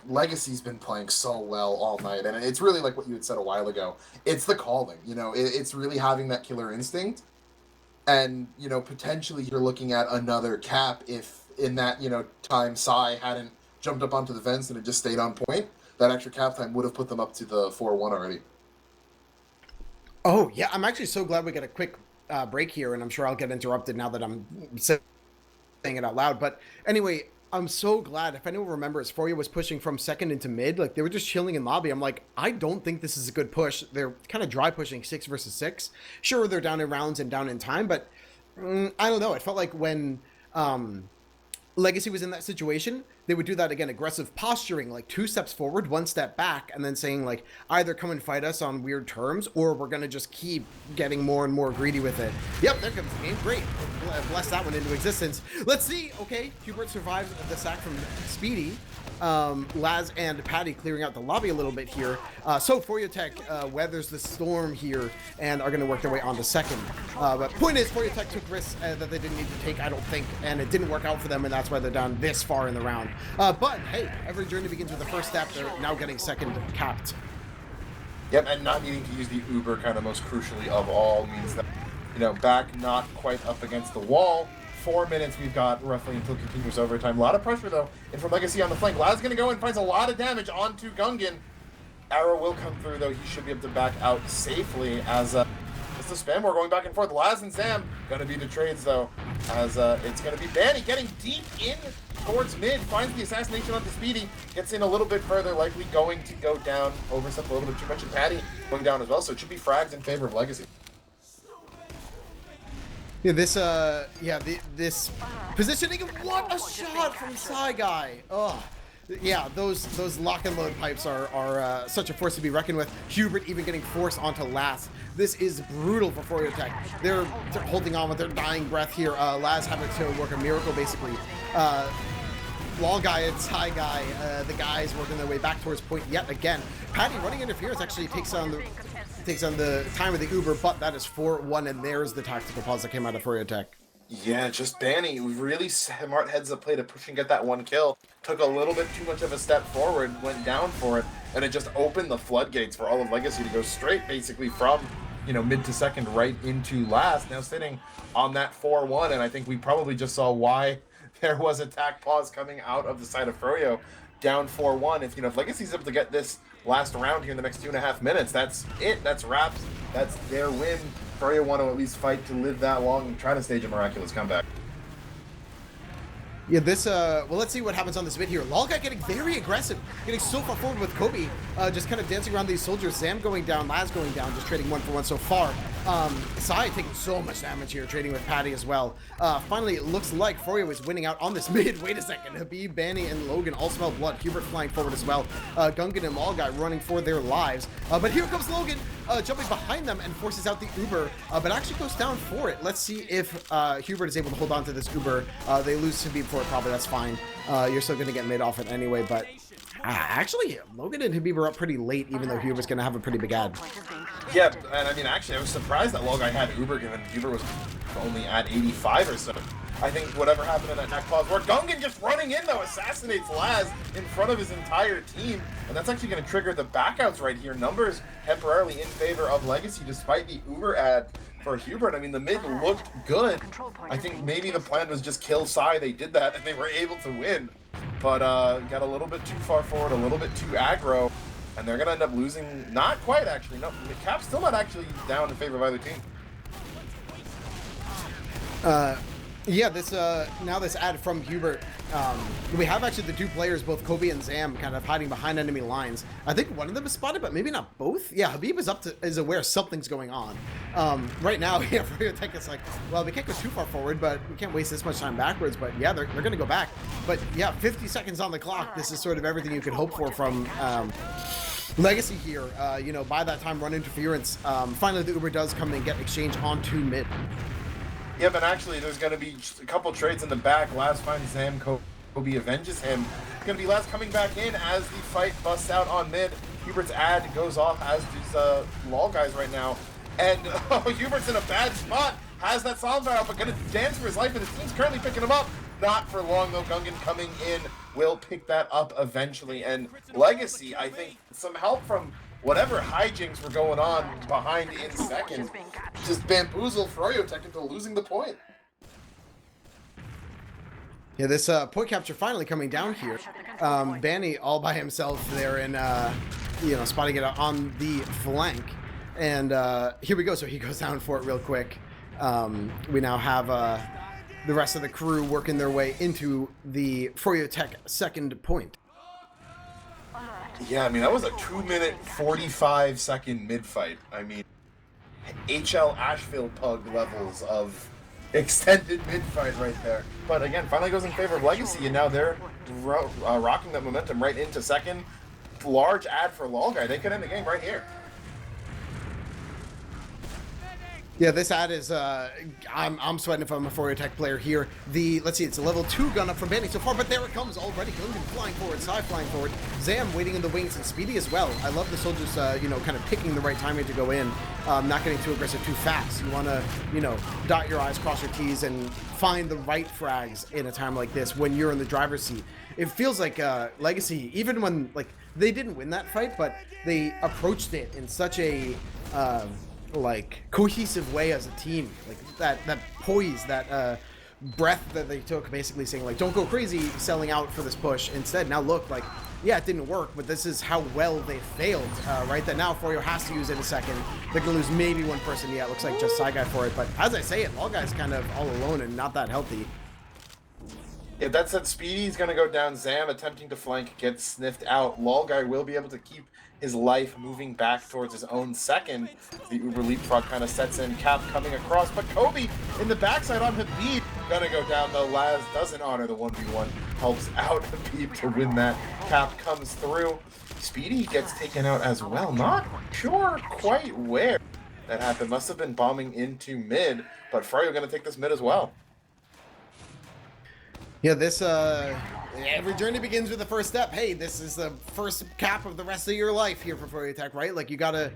A: Legacy's been playing so well all night, and it's really like what you had said a while ago. It's the calling, you know, it's really having that killer instinct. And, you know, potentially you're looking at another cap if in that, you know, time Sai hadn't jumped up onto the fence and it just stayed on point. that extra cap time would have put them up to the 4-1 already.
B: Oh, yeah, I'm actually so glad we got a quick break here, and I'm sure I'll get interrupted now that I'm saying it out loud. But anyway, I'm so glad. If anyone remembers, Froyo was pushing from second into mid. Like, they were just chilling in lobby. I'm like, I don't think this is a good push. They're kind of dry pushing 6 versus 6. Sure, they're down in rounds and down in time, but I don't know. It felt like when Legacy was in that situation, they would do that again, aggressive posturing, like 2 steps forward, 1 step back, and then saying like, either come and fight us on weird terms, or we're gonna just keep getting more and more greedy with it. Yep, there comes the game. Great. Bless that one into existence. Let's see. Okay, Hubert survives the sack from Speedy. Laz and Patty clearing out the lobby a little bit here. So Froyotech weathers the storm here and are going to work their way onto second. But point is, Froyotech took risks that they didn't need to take, I don't think, and it didn't work out for them, and that's why they're down this far in the round. But hey, every journey begins with the first step. They're now getting second capped.
A: Yep, and not needing to use the Uber kind of most crucially of all means that, you know, back not quite up against the wall. 4 minutes we've got roughly until continuous overtime. A lot of pressure though, and from Legacy on the flank. Laz gonna go and finds a lot of damage onto Gungan. Arrow will come through though. He should be able to back out safely as it's the spam war going back and forth. Laz and Zam gonna be the trades though, as it's gonna be Banny getting deep in towards mid, finds the assassination onto Speedy, gets in a little bit further, likely going to go down, overstepped a little bit too much, and Patty going down as well, so it should be frags in favor of Legacy.
B: Yeah, this positioning, what a shot from Psy Guy. Oh, yeah, those lock and load pipes are such a force to be reckoned with. Hubert even getting forced onto Laz. This is brutal for Froyotech. They're holding on with their dying breath here. Laz having to work a miracle basically. Wall guy and Psy Guy, the guys working their way back towards point yet again. Patty running interference actually takes on the time of the Uber, but that is 4-1, and there's the tactical pause that came out of Froyotech.
A: Yeah, just Banny, really smart heads up play to push and get that 1 kill. Took a little bit too much of a step forward, went down for it, and it just opened the floodgates for all of Legacy to go straight basically from, you know, mid to second right into last. Now sitting on that 4-1, and I think we probably just saw why there was a tac pause coming out of the side of Froyo. Down 4-1. If, you know, if Legacy's able to get this last round here in the next 2.5 minutes, that's it. That's wraps. That's their win. Froyo want to at least fight to live that long and try to stage a miraculous comeback.
B: Yeah, this, well, let's see what happens on this bit here. Lolguy getting very aggressive, getting so far forward with Kobe, just kind of dancing around these soldiers. Zam going down, Laz going down, just trading 1-for-1 so far. Sai taking so much damage here, trading with Patty as well. Finally, it looks like Froyo is winning out on this mid. Wait a second, Habib, Banny, and Logan all smell blood. Hubert flying forward as well. Gungan and Lolguy running for their lives. But here comes Logan, jumping behind them and forces out the Uber, but actually goes down for it. Let's see if Hubert is able to hold on to this Uber. They lose to Habib for it, probably, that's fine. You're still going to get mid off it anyway, but actually, Logan and Habib are up pretty late, even though Hubert's going to have a pretty big ad.
A: Yeah, and I mean, actually, I was surprised that Lolguy had Uber, given Uber was only at 85 or so. I think whatever happened in that attack pause, where Gungan just running in, though, assassinates Laz in front of his entire team, and that's actually going to trigger the backouts right here. Numbers temporarily in favor of Legacy, despite the Uber ad for Hubert. I mean, the mid looked good. I think maybe the plan was just kill Psy. They did that, and they were able to win. But got a little bit too far forward, a little bit too aggro, and they're going to end up losing. Not quite, actually. No, Cap's still not actually down in favor of either team.
B: Yeah, this now this ad from Hubert, we have actually the 2 players, both Kobe and Zam, kind of hiding behind enemy lines. I think one of them is spotted, but maybe not both. Yeah, Habib is aware something's going on. Right now, yeah, Freyotech is like, well, we can't go too far forward, but we can't waste this much time backwards. But yeah, they're going to go back. But yeah, 50 seconds on the clock. This is sort of everything you could hope for from Legacy here. You know, by that time, run interference. Finally, the Uber does come and get exchange onto mid.
A: Yeah, but actually, there's going to be a couple trades in the back. Laz finds Zam, Kobe avenges him. It's going to be Laz coming back in as the fight busts out on mid. Hubert's ad goes off, as these Lol guys right now. And Hubert's in a bad spot. Has that silent barrel, but going to dance for his life, and the team's currently picking him up. Not for long, though. Gungan coming in will pick that up eventually. And Legacy, I think, some help from whatever hijinks were going on behind in second, just bamboozled Froyotech into losing the point.
B: Yeah, this point capture finally coming down here. Banny all by himself there and, you know, spotting it on the flank. And here we go. So he goes down for it real quick. We now have the rest of the crew working their way into the Froyotech second point.
A: Yeah, I mean, that was a 2-minute, 45-second mid-fight. I mean, HL Asheville Pug levels of extended mid-fight right there. But again, finally goes in favor of Legacy, and now they're rocking that momentum right into second. Large ad for Lolguy. They could end the game right here.
B: Yeah, this ad is, I'm sweating if I'm a Froyotech player here. Let's see, it's a level 2 gun up from Banny so far, but there it comes already. Logan flying forward, Sai flying forward, Zam waiting in the wings, and Speedy as well. I love the soldiers, you know, kind of picking the right timing to go in, not getting too aggressive too fast. You want to, you know, dot your I's, cross your T's, and find the right frags in a time like this when you're in the driver's seat. It feels like Legacy, even when, like, they didn't win that fight, but they approached it in such a... like cohesive way as a team, like that poise, that breath that they took, basically saying like, don't go crazy selling out for this push. Instead, now look, like, yeah, it didn't work, but this is how well they failed, right? That now Froyo has to use it in a second. They're gonna lose maybe one person. Yeah, it looks like just Side Guy for it, but as I say it, Lolguy's kind of all alone and not that healthy.
A: Yeah, that said, Speedy's gonna go down. Zam attempting to flank, gets sniffed out. Lolguy will be able to keep his life moving back towards his own second. The Uber leapfrog kind of sets in. Cap coming across, but Kobe in the backside on Habib. Gonna go down though. Laz doesn't honor the 1v1. Helps out Habib to win that. Cap comes through. Speedy gets taken out as well. Not sure quite where that happened. Must have been bombing into mid, but Froyo gonna take this mid as well.
B: Yeah, this, every journey begins with the first step. Hey, this is the first cap of the rest of your life here for Froyotech, right? Like, you gotta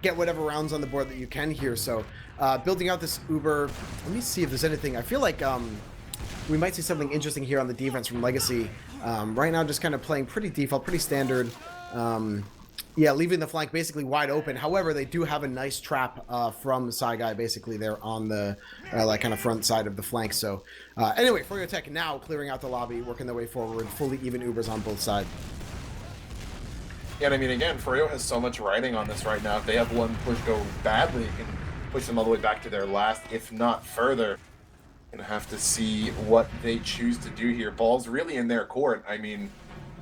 B: get whatever rounds on the board that you can here. So, building out this Uber, let me see if there's anything. I feel like we might see something interesting here on the defense from Legacy. Right now, just kind of playing pretty default, pretty standard. Yeah, leaving the flank basically wide open. However, they do have a nice trap from Sai Guy basically there on the like kind of front side of the flank. So anyway, Froyotech now clearing out the lobby, working their way forward, fully even Ubers on both sides.
A: Yeah, and I mean, again, Froyo has so much riding on this right now. If they have one push go badly, it can push them all the way back to their last, if not further. Gonna have to see what they choose to do here. Ball's really in their court. I mean,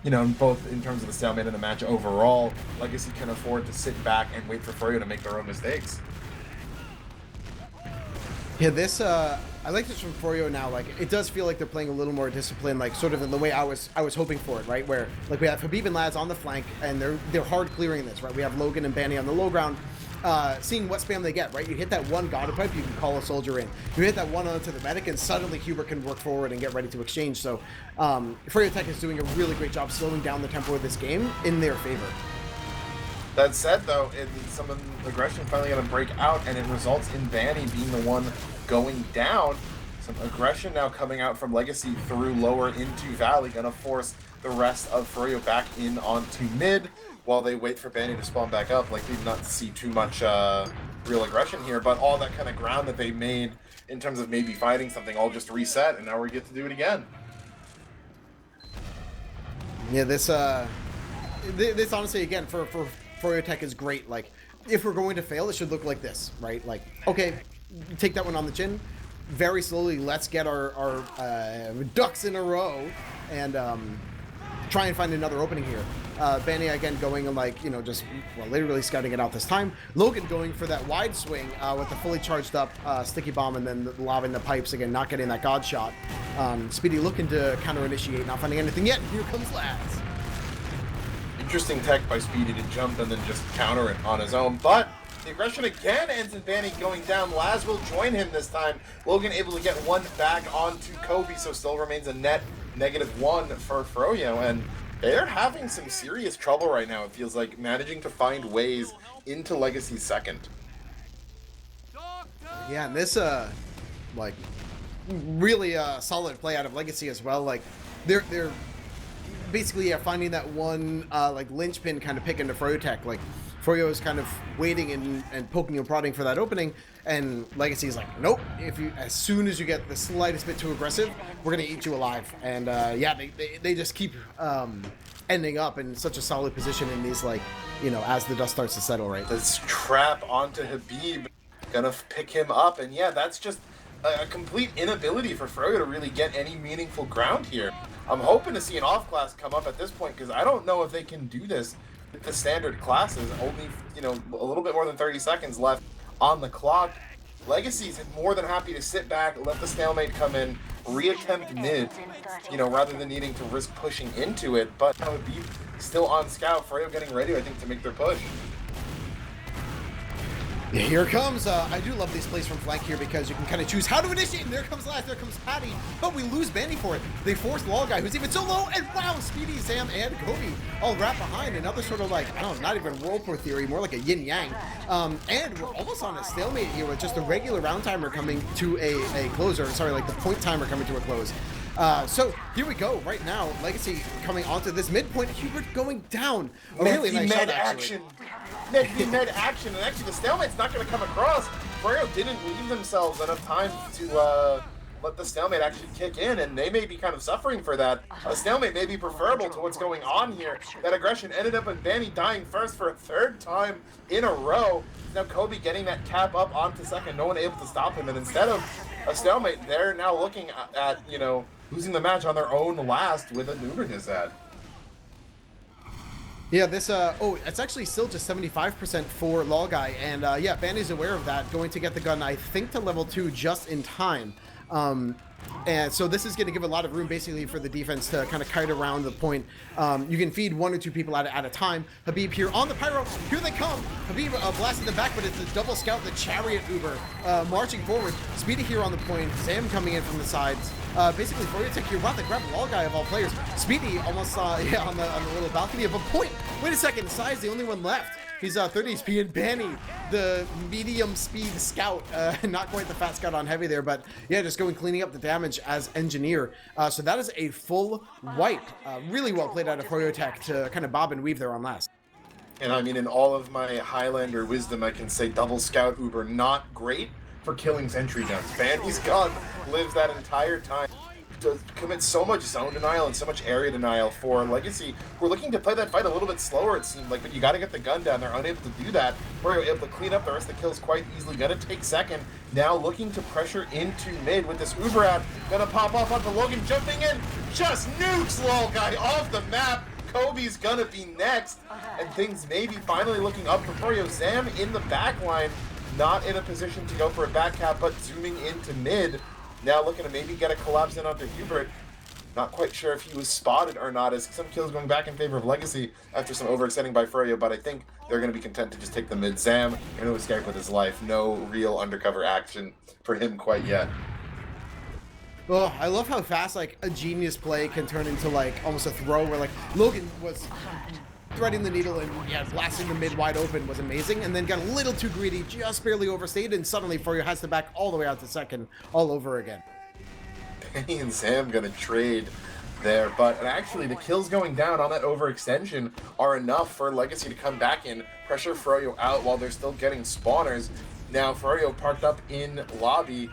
A: you know, both in terms of the stalemate and the match overall, Legacy can afford to sit back and wait for Froyo to make their own mistakes.
B: Yeah, this, I like this from Froyo now. Like, it does feel like they're playing a little more disciplined, like, sort of in the way I was hoping for it, right? Where, like, we have Habib and Laz on the flank, and they're hard clearing this, right? We have Logan and Banny on the low ground, seeing what spam they get, right? You hit that one God pipe, you can call a soldier in. You hit that one onto the medic, and suddenly Hubert can work forward and get ready to exchange. So, Froyotech is doing a really great job slowing down the tempo of this game in their favor.
A: That said, though, some aggression finally going to break out, and it results in Banny being the one going down. Some aggression now coming out from Legacy through lower into Valley, going to force the rest of Froyo back in onto mid while they wait for Banny to spawn back up. Like, we did not see too much real aggression here, but all that kind of ground that they made in terms of maybe fighting something all just reset, and now we get to do it again.
B: Yeah, this honestly, again, for Froyotech is great. Like, if we're going to fail, it should look like this, right? Like, okay, take that one on the chin. Very slowly, let's get our ducks in a row and try and find another opening here. Banny again going and, like, you know, just, well, literally scouting it out this time. Logan going for that wide swing with the fully charged up sticky bomb, and then lobbing the pipes again, not getting that God shot. Speedy looking to counter initiate, not finding anything yet. Here comes Laz.
A: Interesting tech by Speedy to jump and then just counter it on his own, but the aggression again ends in Banny going down. Laz will join him this time. Logan able to get one back onto Kobe, so still remains a net -1 for Froyo, and they're having some serious trouble right now. It feels like managing to find ways into Legacy's second.
B: Yeah, and this like really solid play out of Legacy as well. Like, they're basically, yeah, finding that one like linchpin kind of pick into Froyotech. Like Froyo is kind of waiting and poking and prodding for that opening, and Legacy is like, nope. As soon as you get the slightest bit too aggressive, we're gonna eat you alive. And yeah, they just keep ending up in such a solid position in these, like, you know, as the dust starts to settle, right?
A: This trap onto Habib, gonna pick him up, and yeah, that's just a complete inability for Froyo to really get any meaningful ground here. I'm hoping to see an off class come up at this point, because I don't know if they can do this with the standard classes. Only, you know, a little bit more than 30 seconds left on the clock. Legacy's more than happy to sit back, let the stalemate come in, reattempt mid, you know, rather than needing to risk pushing into it. But that would be still on scout. Froyo getting ready, I think, to make their push.
B: Here comes, I do love these plays from flank here because you can kind of choose how to initiate, and there comes Last, there comes Patty, but we lose Bandy for it. They force Lol Guy, who's even so low, and wow, Speedy, Sam, and Kobe all wrapped behind. Another sort of like, I don't know, not even whirlpool theory, more like a yin-yang. And we're almost on a stalemate here with just a regular round timer coming to a close, or sorry, like the point timer coming to a close. So here we go, right now, Legacy coming onto this midpoint, Hubert going down. A really nice shot,
A: action. Med action, and actually the stalemate's not going to come across. Froyo didn't leave themselves enough time to let the stalemate actually kick in, and they may be kind of suffering for that. A stalemate may be preferable to what's going on here. That aggression ended up with Banny dying first for a third time in a row. Now Kobe getting that cap up onto second, no one able to stop him, and instead of a stalemate, they're now looking at you know, losing the match on their own last with an Uber Nizad.
B: Yeah, this, it's actually still just 75% for Lol Guy, and yeah, Bandy's aware of that, going to get the gun, I think, to level 2 just in time. And so this is going to give a lot of room, basically, for the defense to kind of kite around the point. You can feed 1 or 2 people at a time. Habib here on the pyro. Here they come. Habib blasting the back, but it's a double scout, the chariot Uber, marching forward. Speedy here on the point. Sam coming in from the sides. Basically, Froyotech here. Wow, they grabbed Lol Guy of all players. Speedy almost yeah, on the little balcony of a point. Wait a second. Sai's the only one left. He's 30 HP, and Banny, the medium speed scout, not quite the fat scout on heavy there, but yeah, just going cleaning up the damage as engineer. So that is a full wipe. Really well played out of Froyotech to kind of bob and weave there on last.
A: And I mean, in all of my Highlander wisdom, I can say double scout Uber, not great for killing sentry guns. Bandy's gun lives that entire time. Commit so much zone denial and so much area denial for Legacy. We're looking to play that fight a little bit slower, it seemed like, but you got to get the gun down. They're unable to do that. We're able to clean up the rest of the kills quite easily. Gonna take second. Now looking to pressure into mid with this Uber out. Gonna pop off onto Logan, jumping in. Just nukes Lol Guy off the map. Kobe's gonna be next. And things may be finally looking up for Froyo. Zam in the back line, not in a position to go for a back cap, but zooming into mid. Now looking to maybe get a collapse in onto Hubert. Not quite sure if he was spotted or not, as some kills going back in favor of Legacy after some overextending by Froyo, but I think they're going to be content to just take the mid. Zam going to escape with his life. No real undercover action for him quite yet.
B: Well, I love how fast, like, a genius play can turn into, like, almost a throw where, like, Logan was threading the needle and, yeah, blasting the mid wide open was amazing, and then got a little too greedy, just barely overstayed, and suddenly Froyo has to back all the way out to second all over again.
A: Penny and Sam gonna trade there, but actually the kills going down on that overextension are enough for Legacy to come back in, pressure Froyo out while they're still getting spawners. Now Froyo parked up in lobby.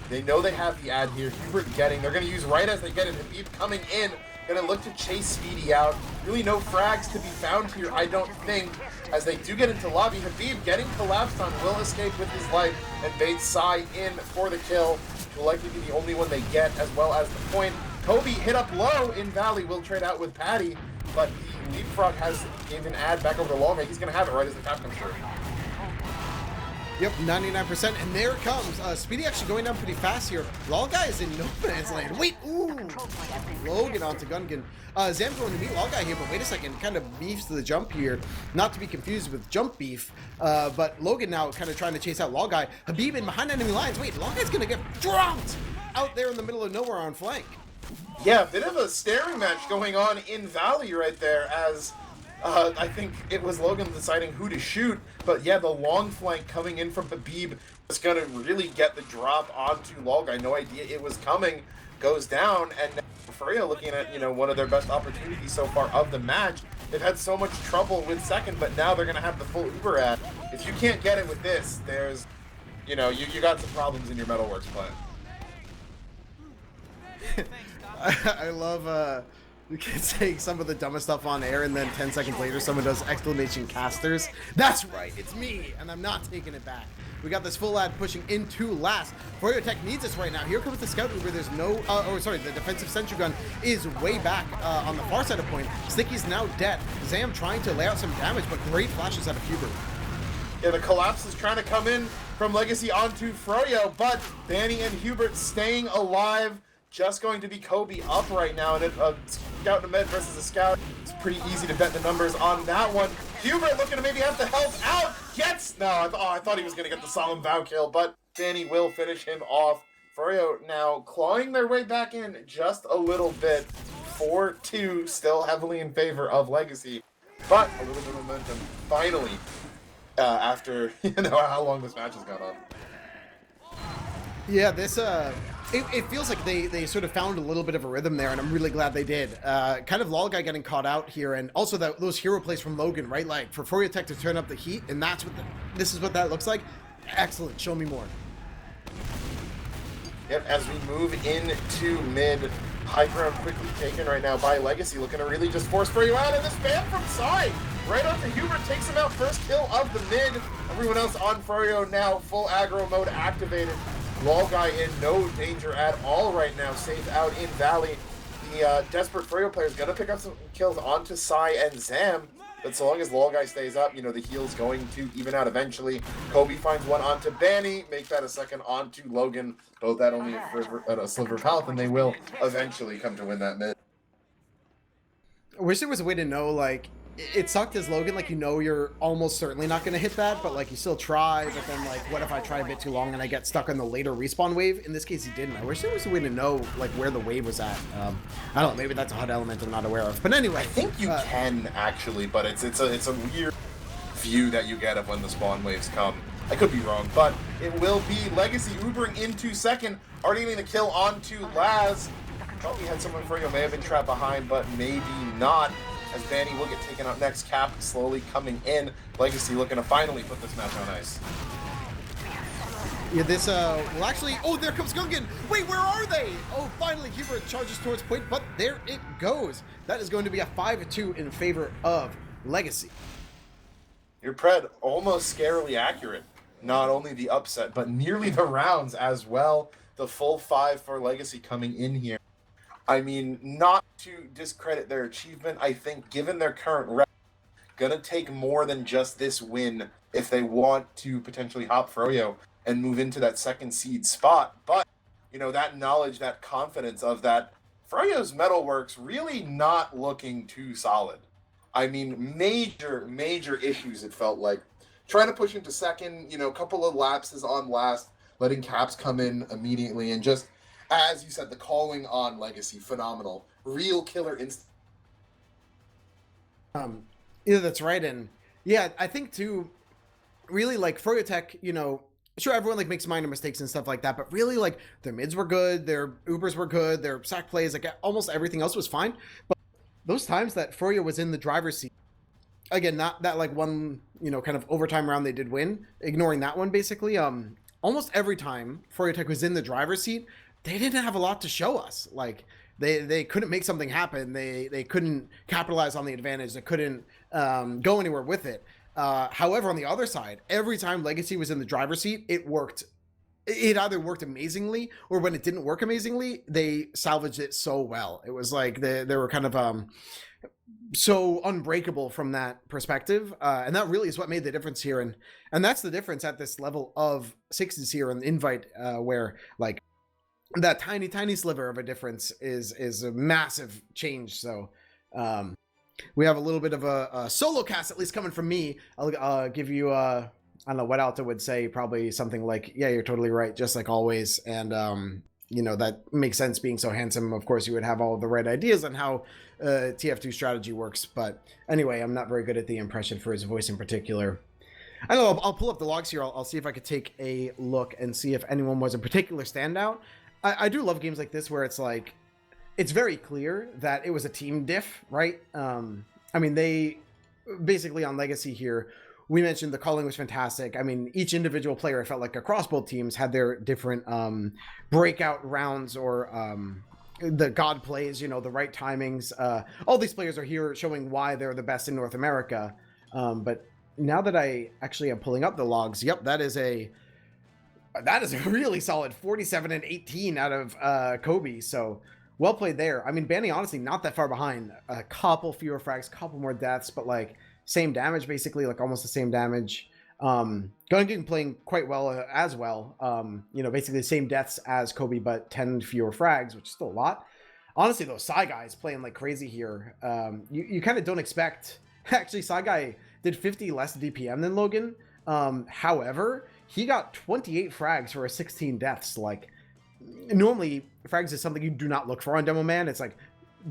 A: They know they have the ad here. Hubert getting, they're gonna use right as they get it. Habib coming in, gonna look to chase Speedy out. Really no frags to be found here, I don't think. As they do get into lobby, Habib getting collapsed on will escape with his life and baits Sai in for the kill. Will likely be the only one they get, as well as the point. Kobe hit up low in Valley, will trade out with Patty, but the leapfrog has gave an ad back over to Lolga. He's gonna have it right as the cap comes through.
B: Yep, 99%, and there it comes. Speedy actually going down pretty fast here. Lol Guy is in no man's land. Wait, ooh! Logan onto Gungan. Zam going to meet Lol Guy here, but wait a second, kind of beefs to the jump here. Not to be confused with jump beef, but Logan now kind of trying to chase out Lol Guy. Habib in behind enemy lines. Wait, Lol Guy's gonna get dropped out there in the middle of nowhere on flank.
A: Yeah, a bit of a staring match going on in Valley right there, as I think it was Logan deciding who to shoot, but yeah, the long flank coming in from Habib was going to really get the drop onto Lolguy. No idea it was coming, goes down, and Freya looking at, you know, one of their best opportunities so far of the match. They've had so much trouble with second, but now they're going to have the full Uber ad. If you can't get it with this, there's, you know, you got some problems in your Metalworks plan.
B: I love you can say some of the dumbest stuff on air, and then 10 seconds later someone does exclamation casters. That's right, it's me, and I'm not taking it back. We got this full ad pushing into last. Froyotech needs us right now. Here comes the scout Uber. There's no, the defensive sentry gun is way back on the far side of point. Sticky's now dead. Zam trying to lay out some damage, but great flashes out of Hubert.
A: Yeah, the collapse is trying to come in from Legacy onto Froyo, but Danny and Hubert staying alive. Just going to be Kobe up right now, and a scout and a med versus a scout. It's pretty easy to bet the numbers on that one. Hubert looking to maybe have the health out. Gets no, I thought he was going to get the solemn vow kill, but Danny will finish him off. Froyo now clawing their way back in just a little bit. 4-2, still heavily in favor of Legacy, but a little bit of momentum finally after how long this match has gone on.
B: Yeah, this it feels like they sort of found a little bit of a rhythm there, and I'm really glad they did. Kind of Lol guy getting caught out here, and also those hero plays from Logan, right? Like for Froyotech to turn up the heat, and that's what this is what that looks like. Excellent. Show me more.
A: Yep, as we move into mid, high ground quickly taken right now by Legacy, looking to really just force Freyo out, and this spam from side right onto Hubert takes him out. First kill of the mid. Everyone else on Froyo now, full aggro mode activated. Lol guy in no danger at all right now, safe out in Valley. The desperate Freyo player is going to pick up some kills onto Sai and Zam, but so long as Lol guy stays up, the heal's going to even out eventually. Kobe finds one onto Banny, make that a second onto Logan, both that only at a sliver of health, and they will eventually come to win that mid.
B: I wish there was a way to know, like, it sucked as Logan, like, you're almost certainly not going to hit that, but, like, you still try, but then, like, what if I try a bit too long and I get stuck on the later respawn wave? In this case, he didn't. I wish there was a way to know, like, where the wave was at. I don't know, maybe that's a hot element I'm not aware of. But anyway.
A: I think you can, actually, but it's a weird view that you get of when the spawn waves come. I could be wrong, but it will be Legacy Ubering into second, already getting the kill onto Laz. Thought we had someone Freyo may have been trapped behind, but maybe not. As Banny will get taken out next, Cap slowly coming in. Legacy looking to finally put this match on ice.
B: Yeah, this, well actually, oh, there comes Gungan! Wait, where are they? Oh, finally, Hubert charges towards point, but there it goes. That is going to be a 5-2 in favor of Legacy.
A: Your pred almost scarily accurate. Not only the upset, but nearly the rounds as well. The full 5 for Legacy coming in here. I mean, not to discredit their achievement, I think given their current record, gonna take more than just this win if they want to potentially hop Froyo and move into that second seed spot. But, that knowledge, that confidence of that, Froyo's Metalworks really not looking too solid. I mean, major issues it felt like. Trying to push into second, a couple of lapses on last, letting Caps come in immediately, and just, as you said, the calling on Legacy, phenomenal. Real killer instinct.
B: Yeah, that's right. And yeah, I think too, really like Froyotech, sure, everyone like makes minor mistakes and stuff like that, but really like their mids were good, their Ubers were good, their sack plays, like almost everything else was fine. But those times that Froyo was in the driver's seat, again, not that like one, kind of overtime round they did win, ignoring that one basically, almost every time Froyotech was in the driver's seat, they didn't have a lot to show us. Like they couldn't make something happen. They couldn't capitalize on the advantage. They couldn't go anywhere with it. However, on the other side, every time Legacy was in the driver's seat, it worked. It either worked amazingly, or when it didn't work amazingly, they salvaged it so well. It was like they were kind of so unbreakable from that perspective, and that really is what made the difference here. And that's the difference at this level of sixes here in the invite, where like that tiny sliver of a difference is a massive change. So we have a little bit of a solo cast, at least coming from me. I'll give you I don't know what Alta would say, probably something like, yeah, you're totally right, just like always. And that makes sense, being so handsome. Of course you would have all of the right ideas on how TF2 strategy works, but anyway, I'm not very good at the impression for his voice in particular. I don't know, I'll pull up the logs here. I'll see if I could take a look and see if anyone was a particular standout. I do love games like this where it's like, it's very clear that it was a team diff, right? I mean, they basically on Legacy here, we mentioned the calling was fantastic. I mean, each individual player, I felt like across both teams had their different breakout rounds or the God plays, you know, the right timings. All these players are here showing why they're the best in North America. But now that I actually am pulling up the logs, yep, that is a really solid 47 and 18 out of Kobe. So well played there. I mean, Banny honestly not that far behind. A couple fewer frags, couple more deaths, but like same damage basically, like almost the same damage. Gungan playing quite well as well. You know, basically the same deaths as Kobe, but 10 fewer frags, which is still a lot. Honestly, though, Psy Guy's playing like crazy here. You kind of don't expect. Actually, Psy Guy did 50 less DPM than Logan. However, he got 28 frags for a 16 deaths. Like, normally, frags is something you do not look for on Demo Man. It's like,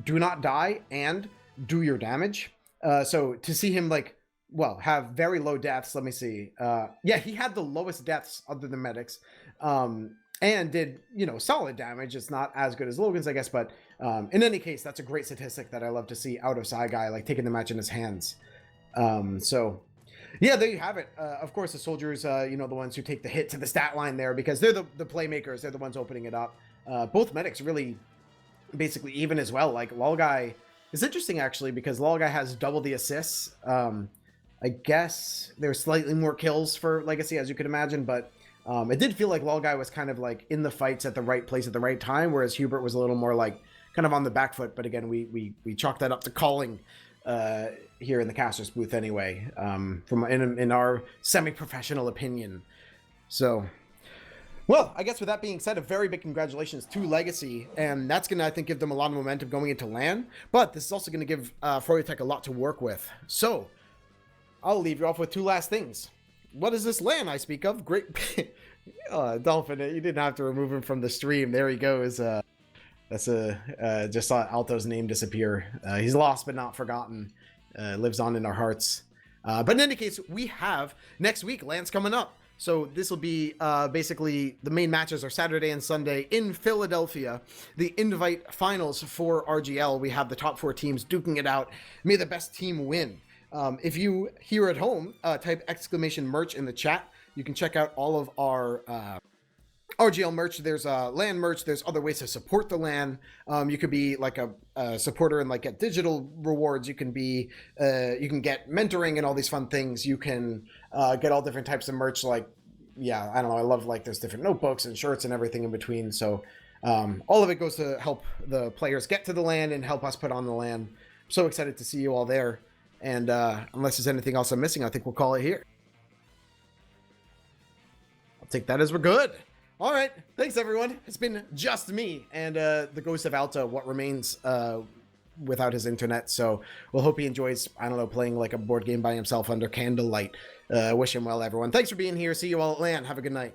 B: do not die and do your damage. So to see him, like, well, have very low deaths, let me see. Yeah, he had the lowest deaths other than medics. And did, you know, solid damage. It's not as good as Logan's, I guess, but in any case, that's a great statistic that I love to see out of Psy Guy, like taking the match in his hands. So yeah, there you have it. Of course, the soldiers, you know, the ones who take the hit to the stat line there because they're the playmakers. They're the ones opening it up. Both medics really basically even as well. Like Lol Guy is interesting actually because Lol Guy has double the assists. I guess there's slightly more kills for Legacy, as you could imagine, but it did feel like Lol Guy was kind of like in the fights at the right place at the right time, whereas Hubert was a little more like kind of on the back foot. But again, we chalk that up to calling here in the caster's booth anyway, from in our semi-professional opinion. So, well, I guess with that being said, a very big congratulations to Legacy, and that's going to, I think, give them a lot of momentum going into LAN, but this is also going to give Froyotech a lot to work with. So, I'll leave you off with two last things. What is this LAN I speak of? Great. Dolphin, you didn't have to remove him from the stream. There he goes. That's just saw Alto's name disappear. He's lost but not forgotten. Lives on in our hearts. But in any case, we have next week LAN's coming up. So this will be basically the main matches are Saturday and Sunday in Philadelphia. The invite finals for RGL. We have the top 4 teams duking it out. May the best team win. If you here at home type !merch in the chat, you can check out all of our RGL merch. There's LAN merch. There's other ways to support the LAN. You could be like a supporter and like get digital rewards. You can be you can get mentoring and all these fun things. You can get all different types of merch. Like, yeah, I don't know. I love like there's different notebooks and shirts and everything in between. So all of it goes to help the players get to the LAN and help us put on the LAN. I'm so excited to see you all there. And unless there's anything else I'm missing, I think we'll call it here. I'll take that as we're good. All right. Thanks, everyone. It's been just me and the ghost of Alto, what remains without his internet. So we'll hope he enjoys, I don't know, playing like a board game by himself under candlelight. Wish him well, everyone. Thanks for being here. See you all at LAN. Have a good night.